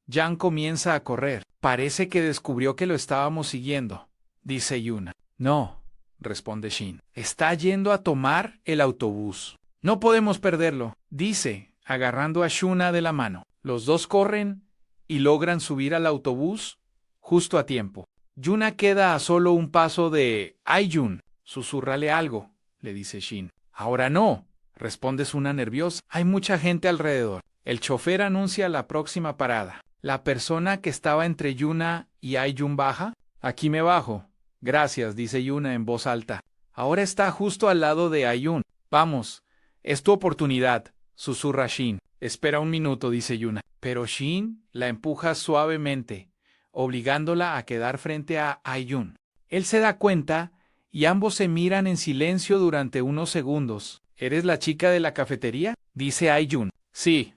Speaker 1: Jan comienza a correr. Parece que descubrió que lo estábamos siguiendo, dice Yuna. No, responde Shin. Está yendo a tomar el autobús. No podemos perderlo, dice, agarrando a Yuna de la mano. Los dos corren y logran subir al autobús justo a tiempo. Yuna queda a solo un paso de Hae-yeon. Susúrrale algo, le dice Shin. Ahora no, responde Suna nerviosa. Hay mucha gente alrededor. El chofer anuncia la próxima parada. La persona que estaba entre Yuna y Hae-yeon baja. Aquí me bajo. Gracias, dice Yuna en voz alta. Ahora está justo al lado de Hae-yeon. Vamos, es tu oportunidad, susurra Shin. Espera un minuto, dice Yuna. Pero Shin la empuja suavemente, obligándola a quedar frente a Hae-yeon. Él se da cuenta y ambos se miran en silencio durante unos segundos. ¿Eres la chica de la cafetería?, dice Hae-yeon. Sí,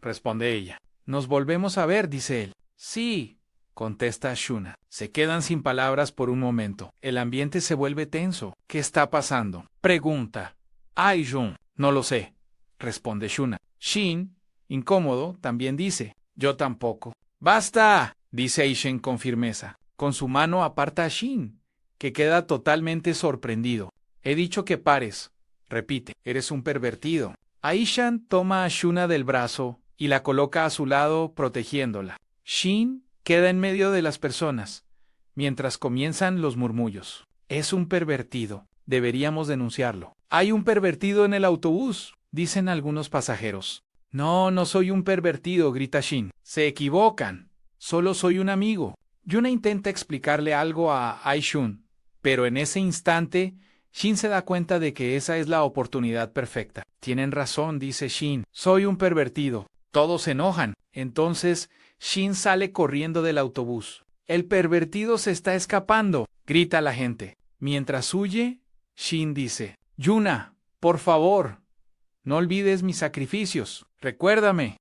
Speaker 1: responde ella. Nos volvemos a ver, dice él. Sí, contesta Shuna. Se quedan sin palabras por un momento. El ambiente se vuelve tenso. ¿Qué está pasando?, pregunta Hae-yeon. No lo sé, responde Shuna. Shin, incómodo, también dice, yo tampoco. ¡Basta!, dice Aishen con firmeza. Con su mano aparta a Shin, que queda totalmente sorprendido. He dicho que pares, repite. Eres un pervertido. Aishan toma a Shuna del brazo y la coloca a su lado protegiéndola. Shin queda en medio de las personas, mientras comienzan los murmullos. Es un pervertido. Deberíamos denunciarlo. Hay un pervertido en el autobús, dicen algunos pasajeros. No, no soy un pervertido, grita Shin. Se equivocan. Solo soy un amigo. Yuna intenta explicarle algo a Hae-yeon, pero en ese instante, Shin se da cuenta de que esa es la oportunidad perfecta. Tienen razón, dice Shin. Soy un pervertido. Todos se enojan. Entonces, Shin sale corriendo del autobús. El pervertido se está escapando, grita la gente. Mientras huye, Shin dice, Yuna, por favor, no olvides mis sacrificios. Recuérdame.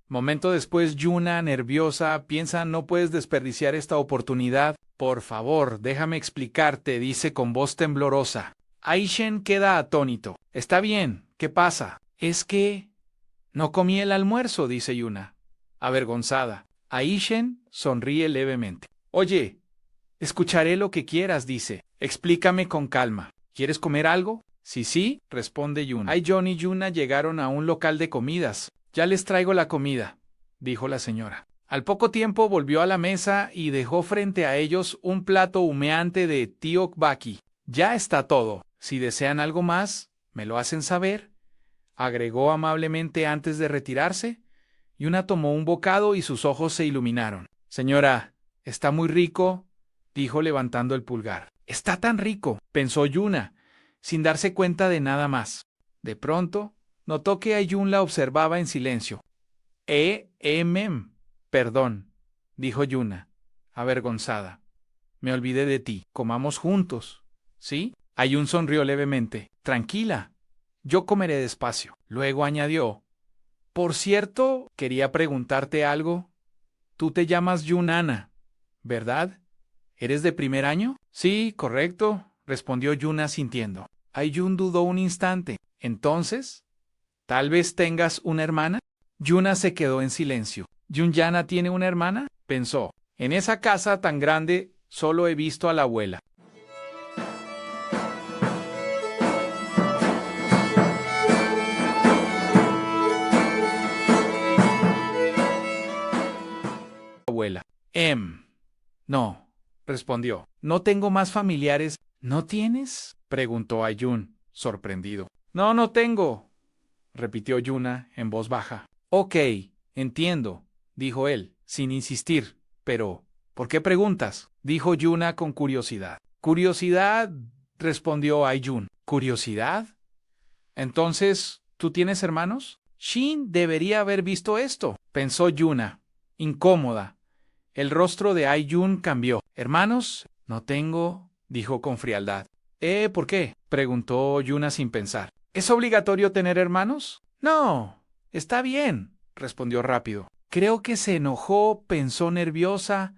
Speaker 1: Momento después, Yuna, nerviosa, piensa, no puedes desperdiciar esta oportunidad. Por favor, déjame explicarte, dice con voz temblorosa. Aishen queda atónito. Está bien, ¿qué pasa? Es que no comí el almuerzo, dice Yuna, avergonzada. Aishen sonríe levemente. Oye, escucharé lo que quieras, dice. Explícame con calma. ¿Quieres comer algo? Sí, responde Yuna. Hae-yeon y Yuna llegaron a un local de comidas. Ya les traigo la comida, dijo la señora. Al poco tiempo volvió a la mesa y dejó frente a ellos un plato humeante de tteokbokki. Ya está todo. Si desean algo más, me lo hacen saber, agregó amablemente antes de retirarse. Yuna tomó un bocado y sus ojos se iluminaron. Señora, está muy rico, dijo levantando el pulgar. Está tan rico, pensó Yuna, sin darse cuenta de nada más. De pronto, notó que Hae-yeon la observaba en silencio. Perdón, dijo Yuna, avergonzada. Me olvidé de ti. Comamos juntos, ¿sí? Hae-yeon sonrió levemente. Tranquila, yo comeré despacio. Luego añadió, por cierto, quería preguntarte algo. Tú te llamas Yunana, ¿verdad? ¿Eres de primer año? Sí, correcto, respondió Yuna sintiendo. Aiyun dudó un instante. Entonces, ¿tal vez tengas una hermana? Yuna se quedó en silencio. ¿Yunyana tiene una hermana? Pensó. En esa casa tan grande solo he visto a la abuela. Abuela. No, respondió. No tengo más familiares. ¿No tienes? Preguntó Aiyun, sorprendido. No, no tengo, repitió Yuna en voz baja. Ok, entiendo, dijo él, sin insistir. Pero, ¿por qué preguntas? Dijo Yuna con curiosidad. Curiosidad, respondió Aiyun. ¿Curiosidad? Entonces, ¿tú tienes hermanos? Shin debería haber visto esto, pensó Yuna, incómoda. El rostro de Aiyun cambió. ¿Hermanos? No tengo, dijo con frialdad. ¿Por qué? Preguntó Yuna sin pensar. ¿Es obligatorio tener hermanos? No, está bien, respondió rápido. Creo que se enojó, pensó nerviosa.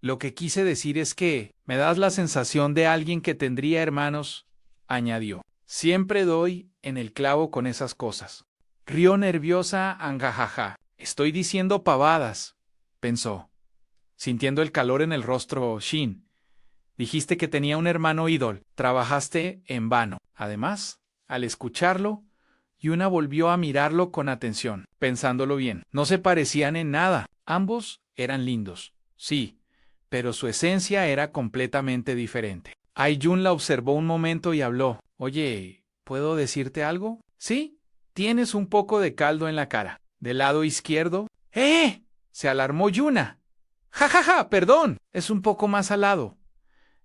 Speaker 1: Lo que quise decir es que me das la sensación de alguien que tendría hermanos, añadió. Siempre doy en el clavo con esas cosas. Rió nerviosa, angajaja. Estoy diciendo pavadas, pensó, sintiendo el calor en el rostro Shin. Dijiste que tenía un hermano ídolo. Trabajaste en vano. Además, al escucharlo, Yuna volvió a mirarlo con atención, pensándolo bien. No se parecían en nada. Ambos eran lindos, sí, pero su esencia era completamente diferente. Aiyun la observó un momento y habló. Oye, ¿puedo decirte algo? Sí, tienes un poco de caldo en la cara. Del lado izquierdo. ¡Eh! Se alarmó Yuna. ¡Ja, ja, ja! Perdón, es un poco más al lado.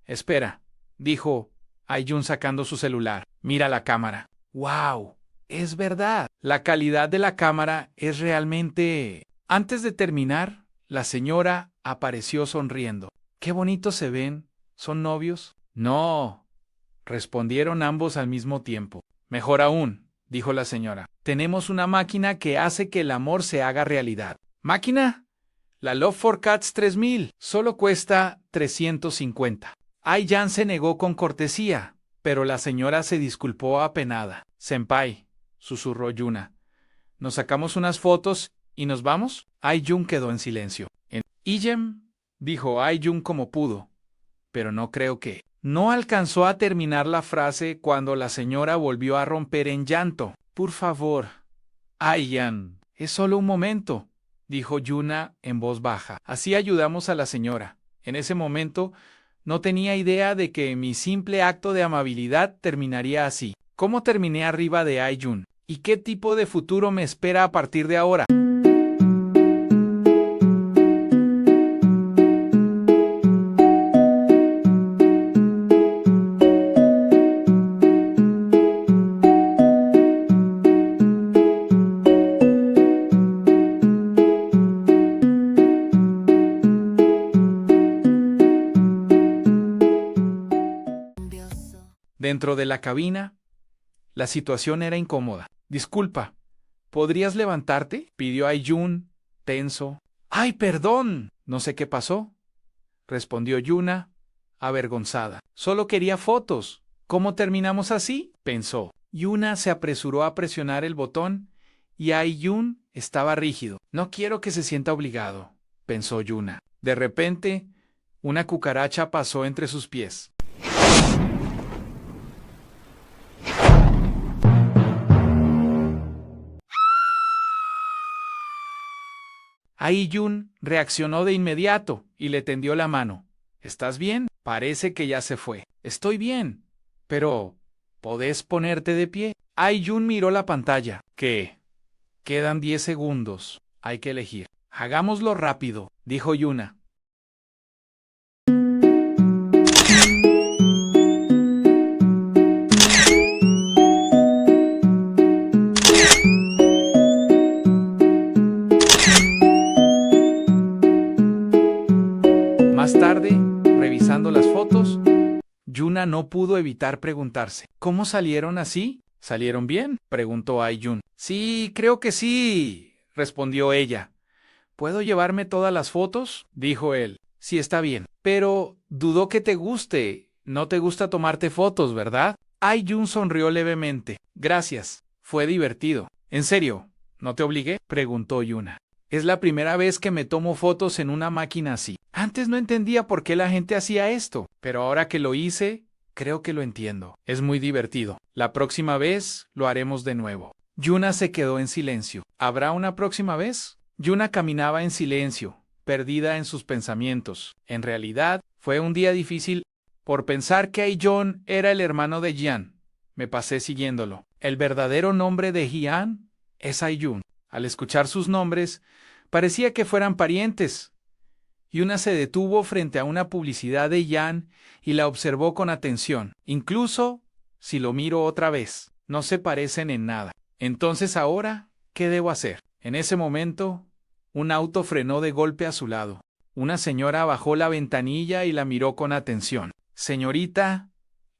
Speaker 1: Espera, dijo Aiyun sacando su celular. Mira la cámara. ¡Wow! Es verdad. La calidad de la cámara es realmente... Antes de terminar, la señora apareció sonriendo. ¡Qué bonitos se ven! ¿Son novios? No, respondieron ambos al mismo tiempo. Mejor aún, dijo la señora. Tenemos una máquina que hace que el amor se haga realidad. ¿Máquina? La Love for Cats 3000. Solo cuesta 350. Ai-yan se negó con cortesía, pero la señora se disculpó apenada. Senpai, susurró Yuna. ¿Nos sacamos unas fotos y nos vamos? Aiyun quedó en silencio. Iyem, dijo Aiyun como pudo, pero no creo que... No alcanzó a terminar la frase cuando la señora volvió a romper en llanto. Por favor, Ai-yan, es solo un momento, dijo Yuna en voz baja. Así ayudamos a la señora. En ese momento, no tenía idea de que mi simple acto de amabilidad terminaría así. ¿Cómo terminé arriba de Aiyun? ¿Y qué tipo de futuro me espera a partir de ahora? Dentro de la cabina, la situación era incómoda. Disculpa, ¿podrías levantarte? Pidió Aiyun, tenso. ¡Ay, perdón! No sé qué pasó, respondió Yuna, avergonzada. Solo quería fotos. ¿Cómo terminamos así? Pensó. Yuna se apresuró a presionar el botón y Aiyun estaba rígido. No quiero que se sienta obligado, pensó Yuna. De repente, una cucaracha pasó entre sus pies. Aiyun reaccionó de inmediato y le tendió la mano. ¿Estás bien? Parece que ya se fue. Estoy bien. Pero, ¿podés ponerte de pie? Aiyun miró la pantalla. ¿Qué? Quedan 10 segundos. Hay que elegir. Hagámoslo rápido, dijo Yuna. Más tarde, revisando las fotos, Yuna no pudo evitar preguntarse, ¿cómo salieron así? ¿Salieron bien?, preguntó Aiyun. Sí, creo que sí, respondió ella. ¿Puedo llevarme todas las fotos?, dijo él. Sí, está bien. Pero dudó que te guste. No te gusta tomarte fotos, ¿verdad? Ai-jun sonrió levemente. Gracias. Fue divertido. ¿En serio? ¿No te obligué? Preguntó Yuna. Es la primera vez que me tomo fotos en una máquina así. Antes no entendía por qué la gente hacía esto, pero ahora que lo hice, creo que lo entiendo. Es muy divertido. La próxima vez lo haremos de nuevo. Yuna se quedó en silencio. ¿Habrá una próxima vez? Yuna caminaba en silencio, perdida en sus pensamientos. En realidad, fue un día difícil por pensar que Ai-jun era el hermano de Jian. Me pasé siguiéndolo. El verdadero nombre de Jian es Ai-jun. Al escuchar sus nombres, parecía que fueran parientes. Yuna se detuvo frente a una publicidad de Jian y la observó con atención. Incluso si lo miro otra vez, no se parecen en nada. Entonces ahora, ¿qué debo hacer? En ese momento, un auto frenó de golpe a su lado. Una señora bajó la ventanilla y la miró con atención. Señorita,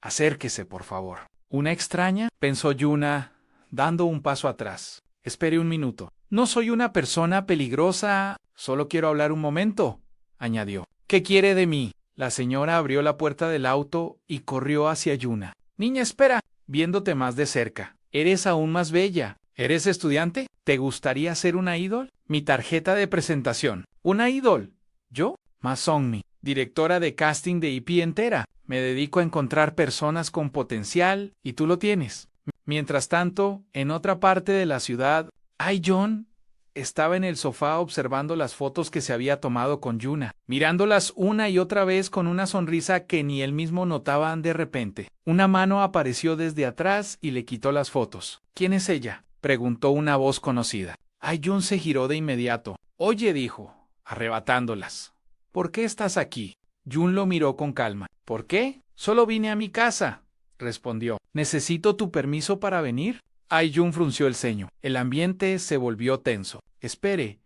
Speaker 1: acérquese, por favor. ¿Una extraña? Pensó Yuna, dando un paso atrás. Espere un minuto. No soy una persona peligrosa, solo quiero hablar un momento, añadió. ¿Qué quiere de mí? La señora abrió la puerta del auto y corrió hacia Yuna. Niña, espera, viéndote más de cerca. Eres aún más bella. ¿Eres estudiante? ¿Te gustaría ser una ídol? Mi tarjeta de presentación. ¿Una ídol? ¿Yo? Ma Song-mi, directora de casting de IP entera. Me dedico a encontrar personas con potencial y tú lo tienes. Mientras tanto, en otra parte de la ciudad, Ai-jun estaba en el sofá observando las fotos que se había tomado con Yuna, mirándolas una y otra vez con una sonrisa que ni él mismo notaba de repente. Una mano apareció desde atrás y le quitó las fotos. ¿Quién es ella?, preguntó una voz conocida. Ai-jun se giró de inmediato. Oye, dijo, arrebatándolas. ¿Por qué estás aquí? Jun lo miró con calma. ¿Por qué? Solo vine a mi casa, respondió. ¿Necesito tu permiso para venir? Ai-jun frunció el ceño. El ambiente se volvió tenso. Espere,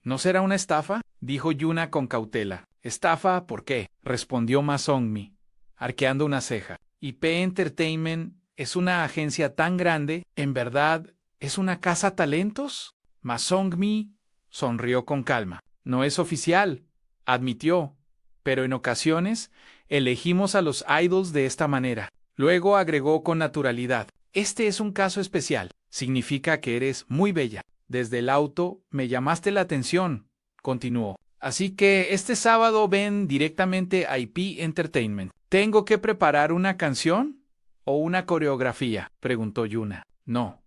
Speaker 1: ¿no será una estafa?, dijo Yuna con cautela. ¿Estafa por qué?, respondió Ma Song-mi, arqueando una ceja. IP Entertainment es una agencia tan grande, ¿en verdad es una casa talentos? Ma Song-mi sonrió con calma. No es oficial, admitió, pero en ocasiones elegimos a los idols de esta manera. Luego agregó con naturalidad. Este es un caso especial. Significa que eres muy bella. Desde el auto me llamaste la atención, continuó. Así que este sábado ven directamente a IP Entertainment. ¿Tengo que preparar una canción o una coreografía?, preguntó Yuna. No.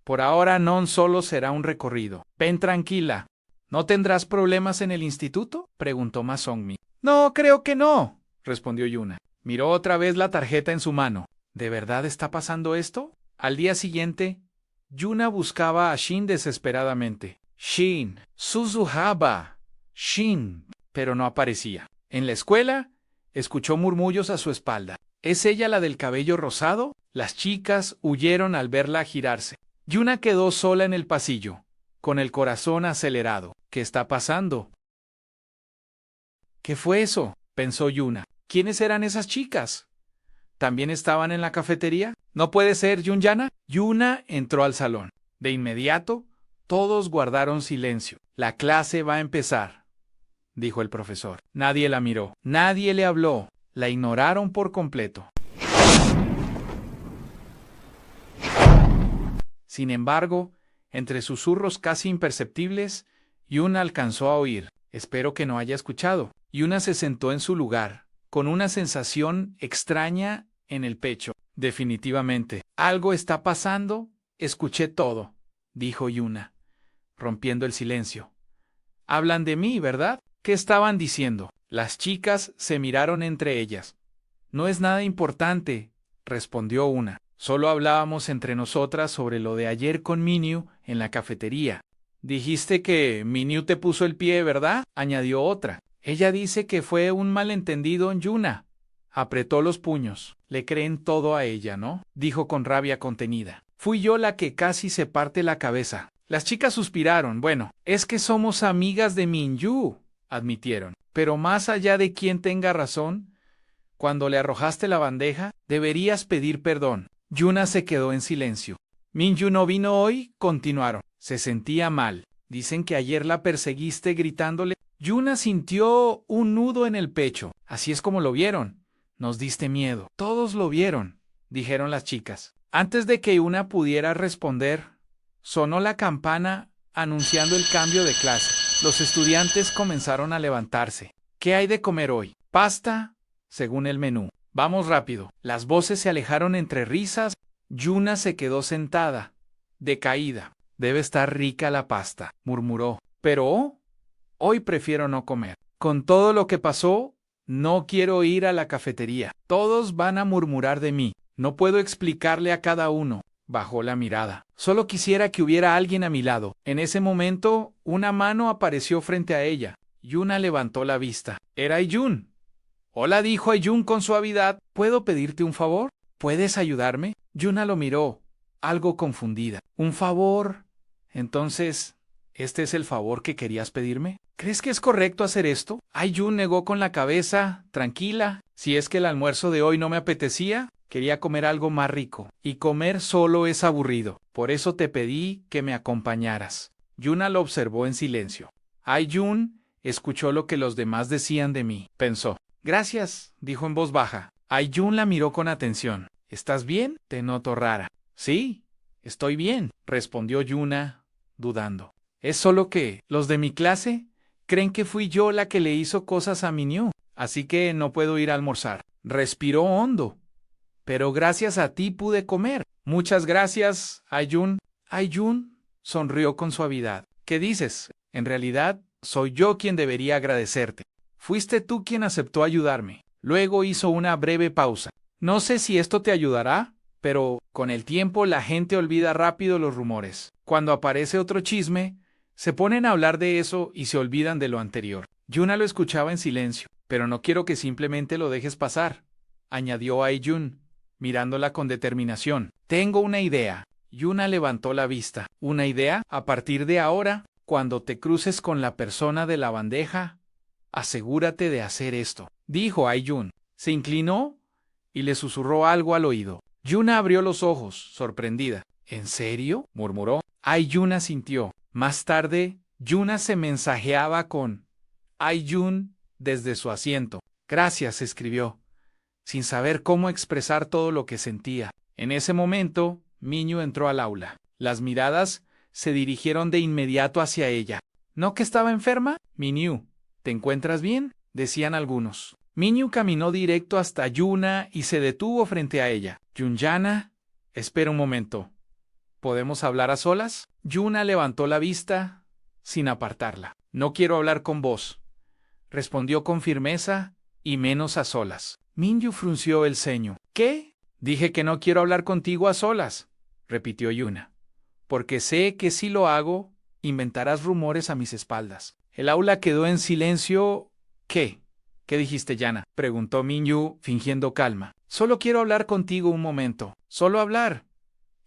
Speaker 1: Por ahora no solo será un recorrido. Ven tranquila. ¿No tendrás problemas en el instituto?, preguntó Ma Song-mi. No, creo que no, respondió Yuna. Miró otra vez la tarjeta en su mano. ¿De verdad está pasando esto? Al día siguiente, Yuna buscaba a Shin desesperadamente. Shin, Suzuhaba, Shin, pero no aparecía. En la escuela, escuchó murmullos a su espalda. ¿Es ella la del cabello rosado? Las chicas huyeron al verla girarse. Yuna quedó sola en el pasillo, con el corazón acelerado. ¿Qué está pasando? ¿Qué fue eso?, pensó Yuna. ¿Quiénes eran esas chicas? ¿También estaban en la cafetería? ¿No puede ser Yunyana? Yuna entró al salón. De inmediato, todos guardaron silencio. La clase va a empezar, dijo el profesor. Nadie la miró. Nadie le habló. La ignoraron por completo. Sin embargo, entre susurros casi imperceptibles, Yuna alcanzó a oír. Espero que no haya escuchado. Yuna se sentó en su lugar, con una sensación extraña en el pecho. Definitivamente, algo está pasando. Escuché todo, dijo Yuna, rompiendo el silencio. Hablan de mí, ¿verdad? ¿Qué estaban diciendo? Las chicas se miraron entre ellas. No es nada importante, respondió una. Solo hablábamos entre nosotras sobre lo de ayer con Minyu en la cafetería. Dijiste que Minyu te puso el pie, ¿verdad?, añadió otra. Ella dice que fue un malentendido en Yuna. Apretó los puños. Le creen todo a ella, ¿no?, dijo con rabia contenida. Fui yo la que casi se parte la cabeza. Las chicas suspiraron. Bueno, es que somos amigas de Minyu, admitieron. Pero más allá de quién tenga razón, cuando le arrojaste la bandeja, deberías pedir perdón. Yuna se quedó en silencio. Minyu no vino hoy, continuaron. Se sentía mal. Dicen que ayer la perseguiste gritándole. Yuna sintió un nudo en el pecho. Así es como lo vieron. Nos diste miedo. Todos lo vieron, dijeron las chicas. Antes de que Yuna pudiera responder, sonó la campana anunciando el cambio de clase. Los estudiantes comenzaron a levantarse. ¿Qué hay de comer hoy? Pasta, según el menú. Vamos rápido. Las voces se alejaron entre risas. Yuna se quedó sentada, decaída. Debe estar rica la pasta, murmuró. Pero hoy prefiero no comer. Con todo lo que pasó, no quiero ir a la cafetería. Todos van a murmurar de mí. No puedo explicarle a cada uno. Bajó la mirada. Solo quisiera que hubiera alguien a mi lado. En ese momento, una mano apareció frente a ella. Yuna levantó la vista. Era Ayun. Hola, dijo Ayun con suavidad. ¿Puedo pedirte un favor? ¿Puedes ayudarme? Yuna lo miró, algo confundida. ¿Un favor? Entonces, ¿este es el favor que querías pedirme? ¿Crees que es correcto hacer esto? Ayun negó con la cabeza, tranquila. Si es que el almuerzo de hoy no me apetecía, quería comer algo más rico. Y comer solo es aburrido. Por eso te pedí que me acompañaras. Yuna lo observó en silencio. Ayun escuchó lo que los demás decían de mí. Pensó. Gracias, dijo en voz baja. Ayun la miró con atención. ¿Estás bien? Te noto rara. Sí, estoy bien, respondió Yuna, dudando. Es solo que los de mi clase creen que fui yo la que le hizo cosas a Minyu, así que no puedo ir a almorzar. Respiró hondo. Pero gracias a ti pude comer. Muchas gracias, Ayun. Ayun sonrió con suavidad. ¿Qué dices? En realidad, soy yo quien debería agradecerte. Fuiste tú quien aceptó ayudarme. Luego hizo una breve pausa. No sé si esto te ayudará, pero con el tiempo la gente olvida rápido los rumores. Cuando aparece otro chisme, se ponen a hablar de eso y se olvidan de lo anterior. Yuna lo escuchaba en silencio. Pero no quiero que simplemente lo dejes pasar, añadió Ayun, mirándola con determinación. Tengo una idea. Yuna levantó la vista. ¿Una idea? A partir de ahora, cuando te cruces con la persona de la bandeja, asegúrate de hacer esto, dijo Ayun. Se inclinó y le susurró algo al oído. Yuna abrió los ojos, sorprendida. ¿En serio? Murmuró. Ayun asintió. Más tarde, Yuna se mensajeaba con Ayun desde su asiento. Gracias, escribió, sin saber cómo expresar todo lo que sentía. En ese momento, Minyu entró al aula. Las miradas se dirigieron de inmediato hacia ella. ¿No que estaba enferma? Minyu, ¿te encuentras bien? Decían algunos. Minyu caminó directo hasta Yuna y se detuvo frente a ella. Yunyana, espera un momento. ¿Podemos hablar a solas? Yuna levantó la vista, sin apartarla. No quiero hablar con vos, respondió con firmeza y menos a solas. Minyu frunció el ceño. ¿Qué? Dije que no quiero hablar contigo a solas, repitió Yuna. Porque sé que si lo hago, inventarás rumores a mis espaldas. El aula quedó en silencio. ¿Qué? ¿Qué dijiste, Yana? Preguntó Minyu, fingiendo calma. Solo quiero hablar contigo un momento. Solo hablar,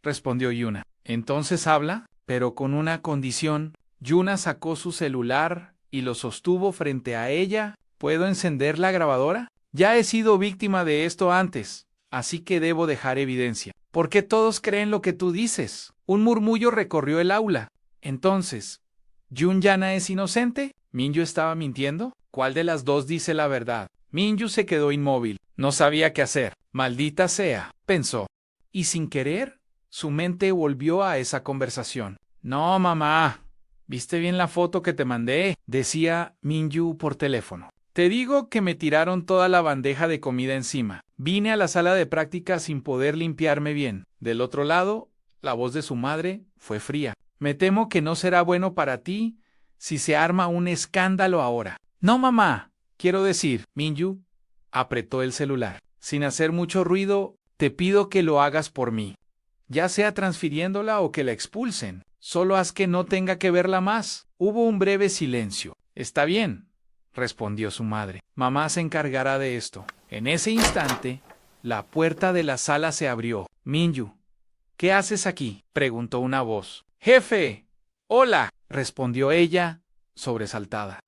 Speaker 1: respondió Yuna. Entonces habla, pero con una condición. Yuna sacó su celular y lo sostuvo frente a ella. ¿Puedo encender la grabadora? Ya he sido víctima de esto antes, así que debo dejar evidencia. ¿Por qué todos creen lo que tú dices? Un murmullo recorrió el aula. Entonces, ¿Yunyana es inocente? ¿Minyu estaba mintiendo? ¿Cuál de las dos dice la verdad? Minyu se quedó inmóvil. No sabía qué hacer. Maldita sea, pensó. Y sin querer, su mente volvió a esa conversación. No, mamá. ¿Viste bien la foto que te mandé? Decía Minyu por teléfono. Te digo que me tiraron toda la bandeja de comida encima. Vine a la sala de práctica sin poder limpiarme bien. Del otro lado, la voz de su madre fue fría. Me temo que no será bueno para ti si se arma un escándalo ahora. No, mamá. Quiero decir, Minyu apretó el celular. Sin hacer mucho ruido, te pido que lo hagas por mí. Ya sea transfiriéndola o que la expulsen. Solo haz que no tenga que verla más. Hubo un breve silencio. Está bien, respondió su madre. Mamá se encargará de esto. En ese instante, la puerta de la sala se abrió. Minyu, ¿qué haces aquí? Preguntó una voz. Jefe. Hola, respondió ella, sobresaltada.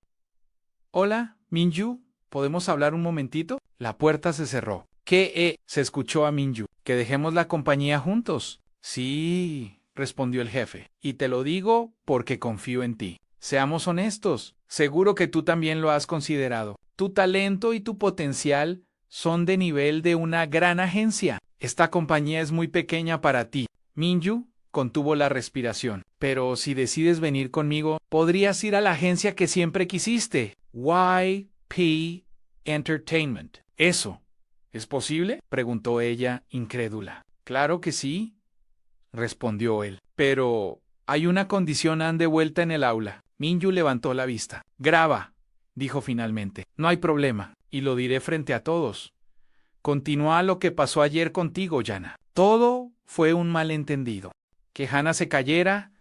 Speaker 1: Hola, Minyu, ¿podemos hablar un momentito? La puerta se cerró. ¿Qué? Se escuchó a Minyu. ¿Que dejemos la compañía juntos? Sí, respondió el jefe. Y te lo digo porque confío en ti. Seamos honestos. Seguro que tú también lo has considerado. Tu talento y tu potencial son de nivel de una gran agencia. Esta compañía es muy pequeña para ti. Minju contuvo la respiración. Pero si decides venir conmigo, podrías ir a la agencia que siempre quisiste. YP Entertainment. ¿Eso es posible? Preguntó ella, incrédula. Claro que sí, respondió él. Pero hay una condición, han de vuelta en el aula. Minju levantó la vista. Graba, dijo finalmente. No hay problema, y lo diré frente a todos. Continúa lo que pasó ayer contigo, Yana. Todo fue un malentendido. Que Hana se cayera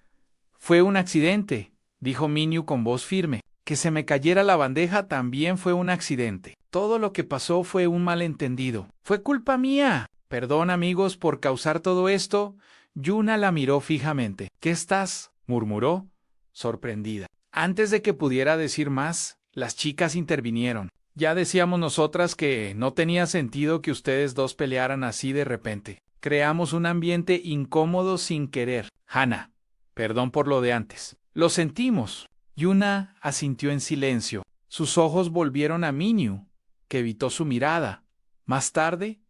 Speaker 1: fue un accidente, dijo Minju con voz firme. Que se me cayera la bandeja también fue un accidente. Todo lo que pasó fue un malentendido. Fue culpa mía. Perdón, amigos, por causar todo esto. Yuna la miró fijamente. ¿Qué estás?, murmuró, sorprendida. Antes de que pudiera decir más, las chicas intervinieron. Ya decíamos nosotras que no tenía sentido que ustedes dos pelearan así de repente. Creamos un ambiente incómodo sin querer. Hana, perdón por lo de antes. Lo sentimos. Yuna asintió en silencio. Sus ojos volvieron a Minju, que evitó su mirada. Más tarde,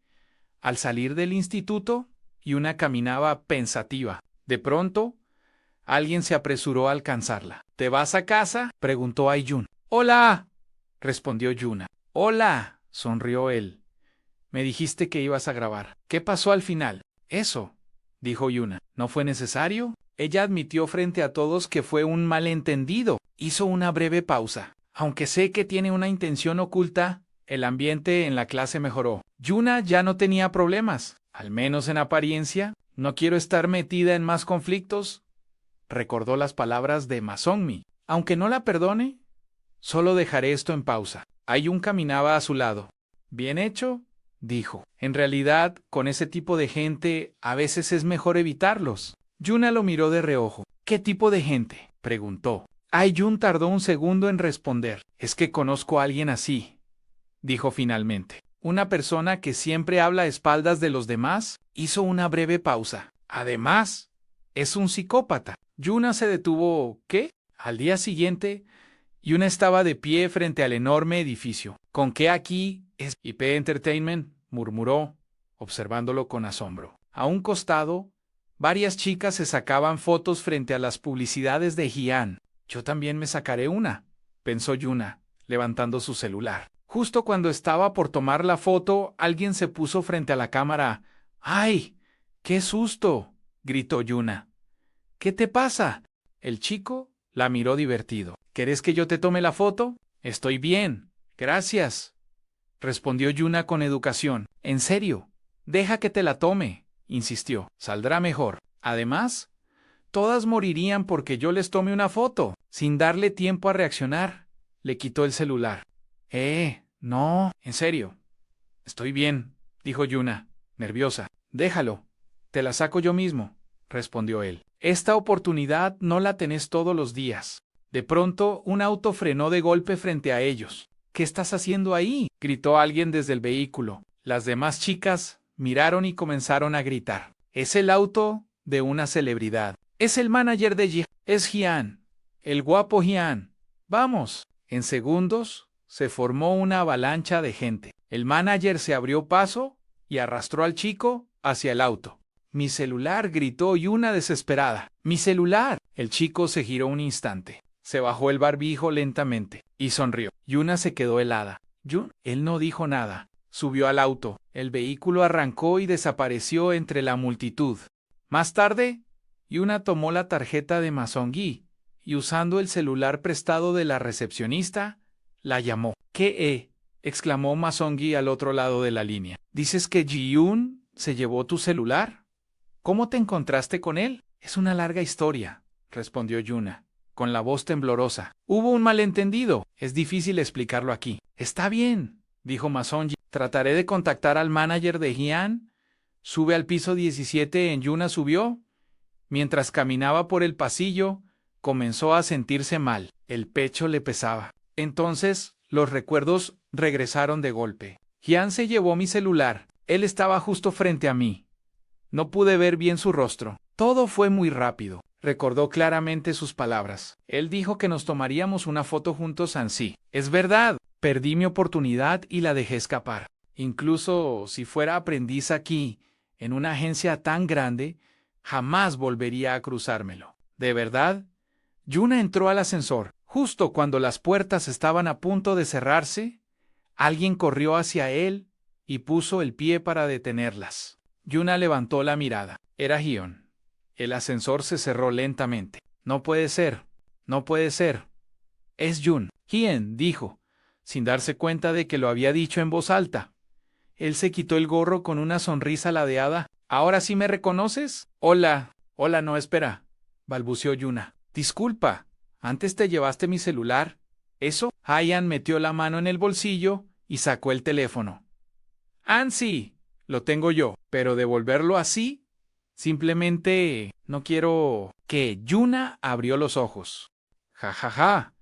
Speaker 1: al salir del instituto, Yuna caminaba pensativa. De pronto, alguien se apresuró a alcanzarla. ¿Te vas a casa?, preguntó Aiyun. ¡Hola!, respondió Yuna. ¡Hola!, sonrió él. Me dijiste que ibas a grabar. ¿Qué pasó al final? Eso, dijo Yuna. ¿No fue necesario? Ella admitió frente a todos que fue un malentendido. Hizo una breve pausa. Aunque sé que tiene una intención oculta, el ambiente en la clase mejoró. Yuna ya no tenía problemas, al menos en apariencia. No quiero estar metida en más conflictos, recordó las palabras de Ma Songmi. Aunque no la perdone, solo dejaré esto en pausa. Aiyun caminaba a su lado. Bien hecho, dijo. En realidad, con ese tipo de gente, a veces es mejor evitarlos. Yuna lo miró de reojo. ¿Qué tipo de gente?, preguntó. Aiyun tardó un segundo en responder. Es que conozco a alguien así, dijo finalmente. Una persona que siempre habla a espaldas de los demás. Hizo una breve pausa. Además, es un psicópata. Yuna se detuvo. ¿Qué? Al día siguiente, Yuna estaba de pie frente al enorme edificio. ¿Con qué aquí es YP Entertainment?, murmuró, observándolo con asombro. A un costado, varias chicas se sacaban fotos frente a las publicidades de Hyun. Yo también me sacaré una, pensó Yuna, levantando su celular. Justo cuando estaba por tomar la foto, alguien se puso frente a la cámara. ¡Ay! ¡Qué susto!, gritó Yuna. ¿Qué te pasa? El chico la miró divertido. ¿Querés que yo te tome la foto? Estoy bien, gracias, respondió Yuna con educación. En serio, deja que te la tome, insistió. Saldrá mejor. Además, todas morirían porque yo les tome una foto. Sin darle tiempo a reaccionar, le quitó el celular. No, en serio. Estoy bien, dijo Yuna, nerviosa. Déjalo, te la saco yo mismo, respondió él. Esta oportunidad no la tenés todos los días. De pronto, un auto frenó de golpe frente a ellos. ¿Qué estás haciendo ahí?, gritó alguien desde el vehículo. Las demás chicas miraron y comenzaron a gritar. Es el auto de una celebridad. Es el manager de Ji. Es Hyun, el guapo Hyun. Vamos. En segundos, se formó una avalancha de gente. El manager se abrió paso y arrastró al chico hacia el auto. Mi celular, gritó Yuna desesperada. Mi celular. El chico se giró un instante. Se bajó el barbijo lentamente y sonrió. Yuna se quedó helada. Él no dijo nada. Subió al auto. El vehículo arrancó y desapareció entre la multitud. Más tarde, Yuna tomó la tarjeta de Ma Songgi y usando el celular prestado de la recepcionista, la llamó. ¿Qué? Exclamó Ma Songgi al otro lado de la línea. ¿Dices que Ji-yoon se llevó tu celular? ¿Cómo te encontraste con él? Es una larga historia, respondió Yuna, con la voz temblorosa. Hubo un malentendido. Es difícil explicarlo aquí. Está bien, dijo Ma Songgi. Trataré de contactar al manager de Hyun. Sube al piso 17 en Yuna subió. Mientras caminaba por el pasillo, comenzó a sentirse mal. El pecho le pesaba. Entonces, los recuerdos regresaron de golpe. Hyun se llevó mi celular. Él estaba justo frente a mí. No pude ver bien su rostro. Todo fue muy rápido. Recordó claramente sus palabras. Él dijo que nos tomaríamos una foto juntos ansí. Es verdad, perdí mi oportunidad y la dejé escapar. Incluso si fuera aprendiz aquí, En una agencia tan grande, jamás volvería a cruzármelo. ¿De verdad? Yuna entró al ascensor. Justo cuando las puertas estaban a punto de cerrarse, alguien corrió hacia él y puso el pie para detenerlas. Yuna levantó la mirada. Era Hyun. El ascensor se cerró lentamente. No puede ser. No puede ser. Es Jun. Hyun dijo, sin darse cuenta de que lo había dicho en voz alta. Él se quitó el gorro con una sonrisa ladeada. ¿Ahora sí me reconoces? Hola. Hola, no, espera, balbuceó Yuna. Disculpa, ¿antes te llevaste mi celular? ¿Eso? Hyun metió la mano en el bolsillo y sacó el teléfono. Sí, lo tengo yo, pero devolverlo así, simplemente no quiero... Que Yuna abrió los ojos. Ja, ja, ja.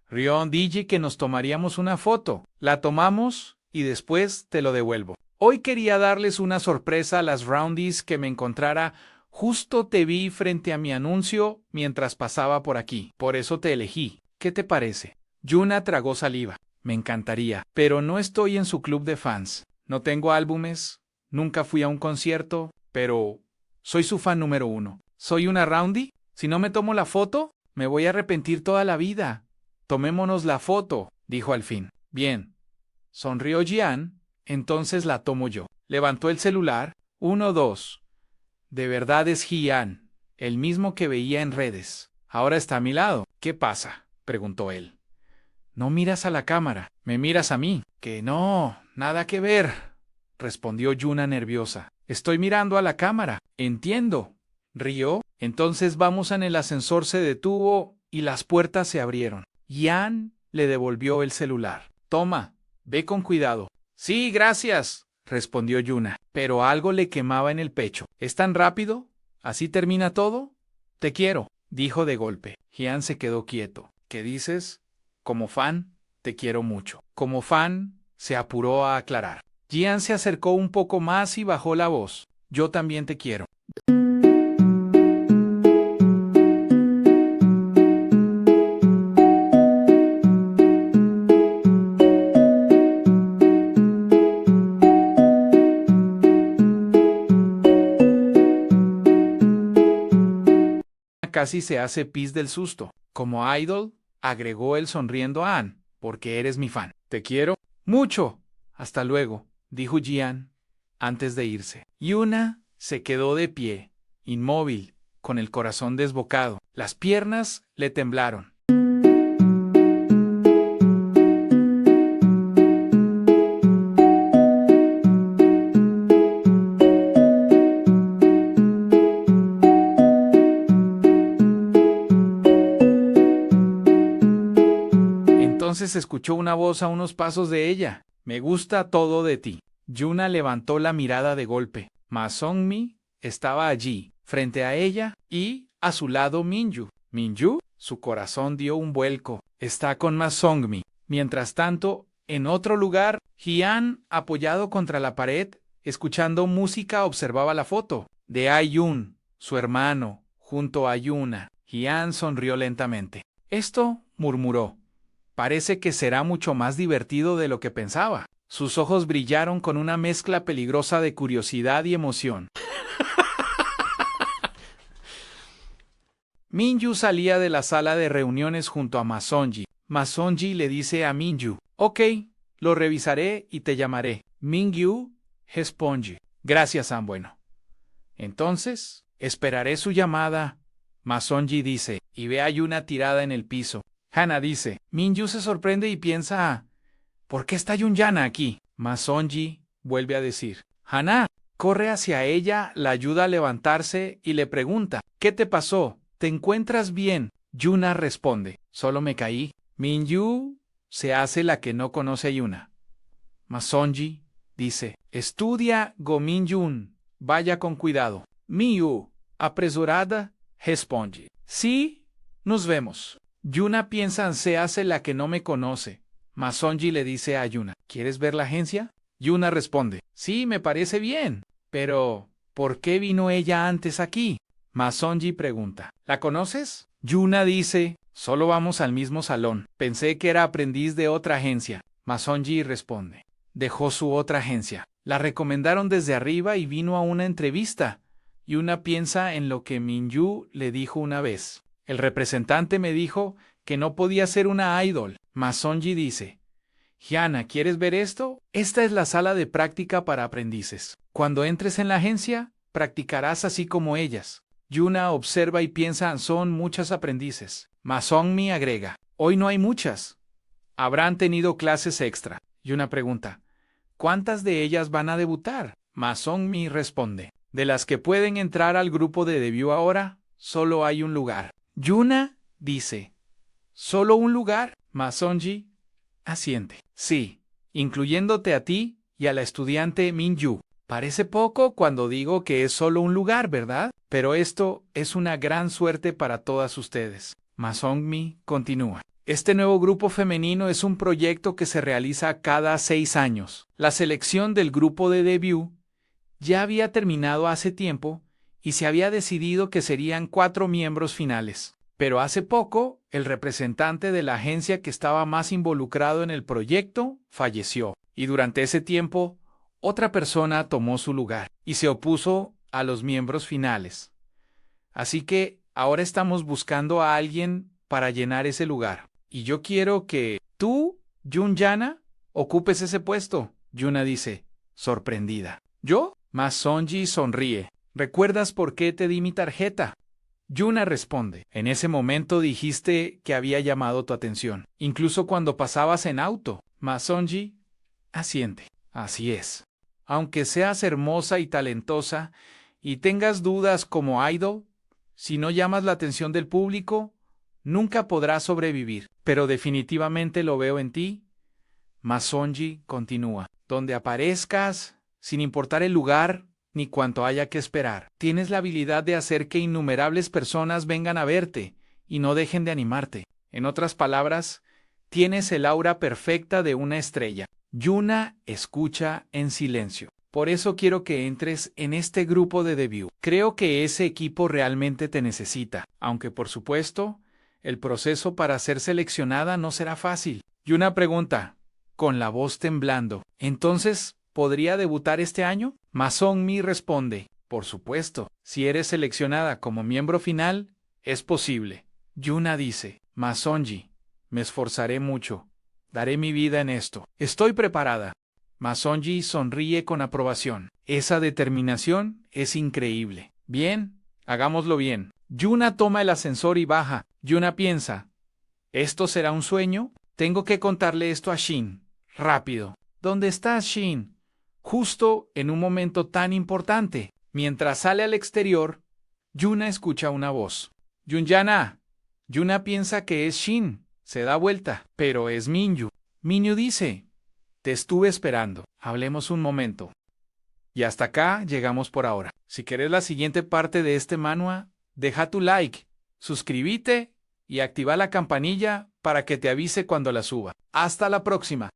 Speaker 1: Rió DJ que nos tomaríamos una foto. La tomamos y después te lo devuelvo. Hoy quería darles una sorpresa a las roundies que me encontrara. Justo te vi frente a mi anuncio mientras pasaba por aquí. Por eso te elegí. ¿Qué te parece? Yuna tragó saliva. Me encantaría, pero no estoy en su club de fans. No tengo álbumes, nunca fui a un concierto, pero soy su fan número 1. ¿Soy una roundie? Si no me tomo la foto, me voy a arrepentir toda la vida. Tomémonos la foto, dijo al fin. Bien. Sonrió Jian, entonces la tomo yo. Levantó el celular. 1, 2. De verdad es Jian, el mismo que veía en redes. Ahora está a mi lado. ¿Qué pasa?, preguntó él. No miras a la cámara, me miras a mí. Que no, nada que ver, respondió Yuna nerviosa. Estoy mirando a la cámara. Entiendo. Rió. Entonces vamos. En el ascensor se detuvo y las puertas se abrieron. Jian le devolvió el celular. Toma, ve con cuidado. Sí, gracias, respondió Yuna, pero algo le quemaba en el pecho. ¿Es tan rápido? ¿Así termina todo? Te quiero, dijo de golpe. Jian se quedó quieto. ¿Qué dices? Como fan, te quiero mucho. Como fan, se apuró a aclarar. Jian se acercó un poco más y bajó la voz. Yo también te quiero. Casi se hace pis del susto. Como idol, agregó él sonriendo a Ann, porque eres mi fan. Te quiero mucho. Hasta luego, dijo Jian antes de irse. Yuna se quedó de pie, inmóvil, con el corazón desbocado. Las piernas le temblaron. Entonces escuchó una voz a unos pasos de ella. Me gusta todo de ti. Yuna levantó la mirada de golpe. Ma Songmi estaba allí, frente a ella, y a su lado Minju. ¿Minju? Su corazón dio un vuelco. Está con Ma Songmi. Mientras tanto, en otro lugar, Jian, apoyado contra la pared, escuchando música, observaba la foto de Ayun, su hermano, junto a Yuna. Jian sonrió lentamente. Esto, murmuró. Parece que será mucho más divertido de lo que pensaba. Sus ojos brillaron con una mezcla peligrosa de curiosidad y emoción. Minju salía de la sala de reuniones junto a Ma Sonji. Ma Sonji le dice a Minju, ok, lo revisaré y te llamaré. Minju responde, gracias, San bueno. Entonces, esperaré su llamada. Ma Sonji dice, y ve a Yuna tirada en el piso. Hana dice, Minju se sorprende y piensa, ¿por qué está Yunyana aquí? Ma Sonji vuelve a decir, Hana, corre hacia ella, la ayuda a levantarse y le pregunta, ¿qué te pasó? ¿Te encuentras bien? Yuna responde, solo me caí. Minju se hace la que no conoce a Yuna. Ma Sonji dice, estudia Go Minjun, vaya con cuidado. Miyu, apresurada, responde, sí, nos vemos. Yuna piensa se hace la que no me conoce. Ma Sonji le dice a Yuna, ¿quieres ver la agencia? Yuna responde, sí, me parece bien. Pero, ¿por qué vino ella antes aquí? Ma Sonji pregunta, ¿la conoces? Yuna dice, solo vamos al mismo salón. Pensé que era aprendiz de otra agencia. Ma Sonji responde, dejó su otra agencia. La recomendaron desde arriba y vino a una entrevista. Yuna piensa en lo que Minju le dijo una vez. El representante me dijo que no podía ser una idol. Ma Sonji dice, Hyuna, ¿quieres ver esto? Esta es la sala de práctica para aprendices. Cuando entres en la agencia, practicarás así como ellas. Yuna observa y piensa, son muchas aprendices. Ma Songmi agrega, hoy no hay muchas. Habrán tenido clases extra. Yuna pregunta, ¿cuántas de ellas van a debutar? Ma Songmi responde, de las que pueden entrar al grupo de debut ahora, solo hay un lugar. Yuna dice, ¿solo un lugar? Ma Sonji asiente. Sí, incluyéndote a ti y a la estudiante Minju. Parece poco cuando digo que es solo un lugar, ¿verdad? Pero esto es una gran suerte para todas ustedes. Ma Songmi continúa. Este nuevo grupo femenino es un proyecto que se realiza cada 6 años. La selección del grupo de debut ya había terminado hace tiempo y se había decidido que serían 4 miembros finales. Pero hace poco, el representante de la agencia que estaba más involucrado en el proyecto falleció, y durante ese tiempo, otra persona tomó su lugar y se opuso a los miembros finales. Así que ahora estamos buscando a alguien para llenar ese lugar. Y yo quiero que tú, Yunyana, ocupes ese puesto. Yuna dice, sorprendida. ¿Yo? Ma Sonji sonríe. ¿Recuerdas por qué te di mi tarjeta? Yuna responde, en ese momento dijiste que había llamado tu atención, incluso cuando pasabas en auto. Ma Sonji asiente. Así es. Aunque seas hermosa y talentosa y tengas dudas como idol, si no llamas la atención del público, nunca podrás sobrevivir. Pero definitivamente lo veo en ti. Ma Sonji continúa. Donde aparezcas, sin importar el lugar ni cuánto haya que esperar, tienes la habilidad de hacer que innumerables personas vengan a verte y no dejen de animarte. En otras palabras, tienes el aura perfecta de una estrella. Yuna escucha en silencio. Por eso quiero que entres en este grupo de debut. Creo que ese equipo realmente te necesita, aunque por supuesto, el proceso para ser seleccionada no será fácil. Yuna pregunta, con la voz temblando, ¿entonces podría debutar este año? Ma Songmi responde, por supuesto, si eres seleccionada como miembro final, es posible. Yuna dice, Ma Sonji, me esforzaré mucho. Daré mi vida en esto. Estoy preparada. Ma Sonji sonríe con aprobación. Esa determinación es increíble. Bien, hagámoslo bien. Yuna toma el ascensor y baja. Yuna piensa, ¿esto será un sueño? Tengo que contarle esto a Shin. Rápido. ¿Dónde estás, Shin? Justo en un momento tan importante. Mientras sale al exterior, Yuna escucha una voz. Yunyana. Yuna piensa que es Shin. Se da vuelta, pero es Minju. Minju dice, te estuve esperando. Hablemos un momento. Y hasta acá llegamos por ahora. Si querés la siguiente parte de este manhwa, deja tu like, suscríbete y activa la campanilla para que te avise cuando la suba. Hasta la próxima.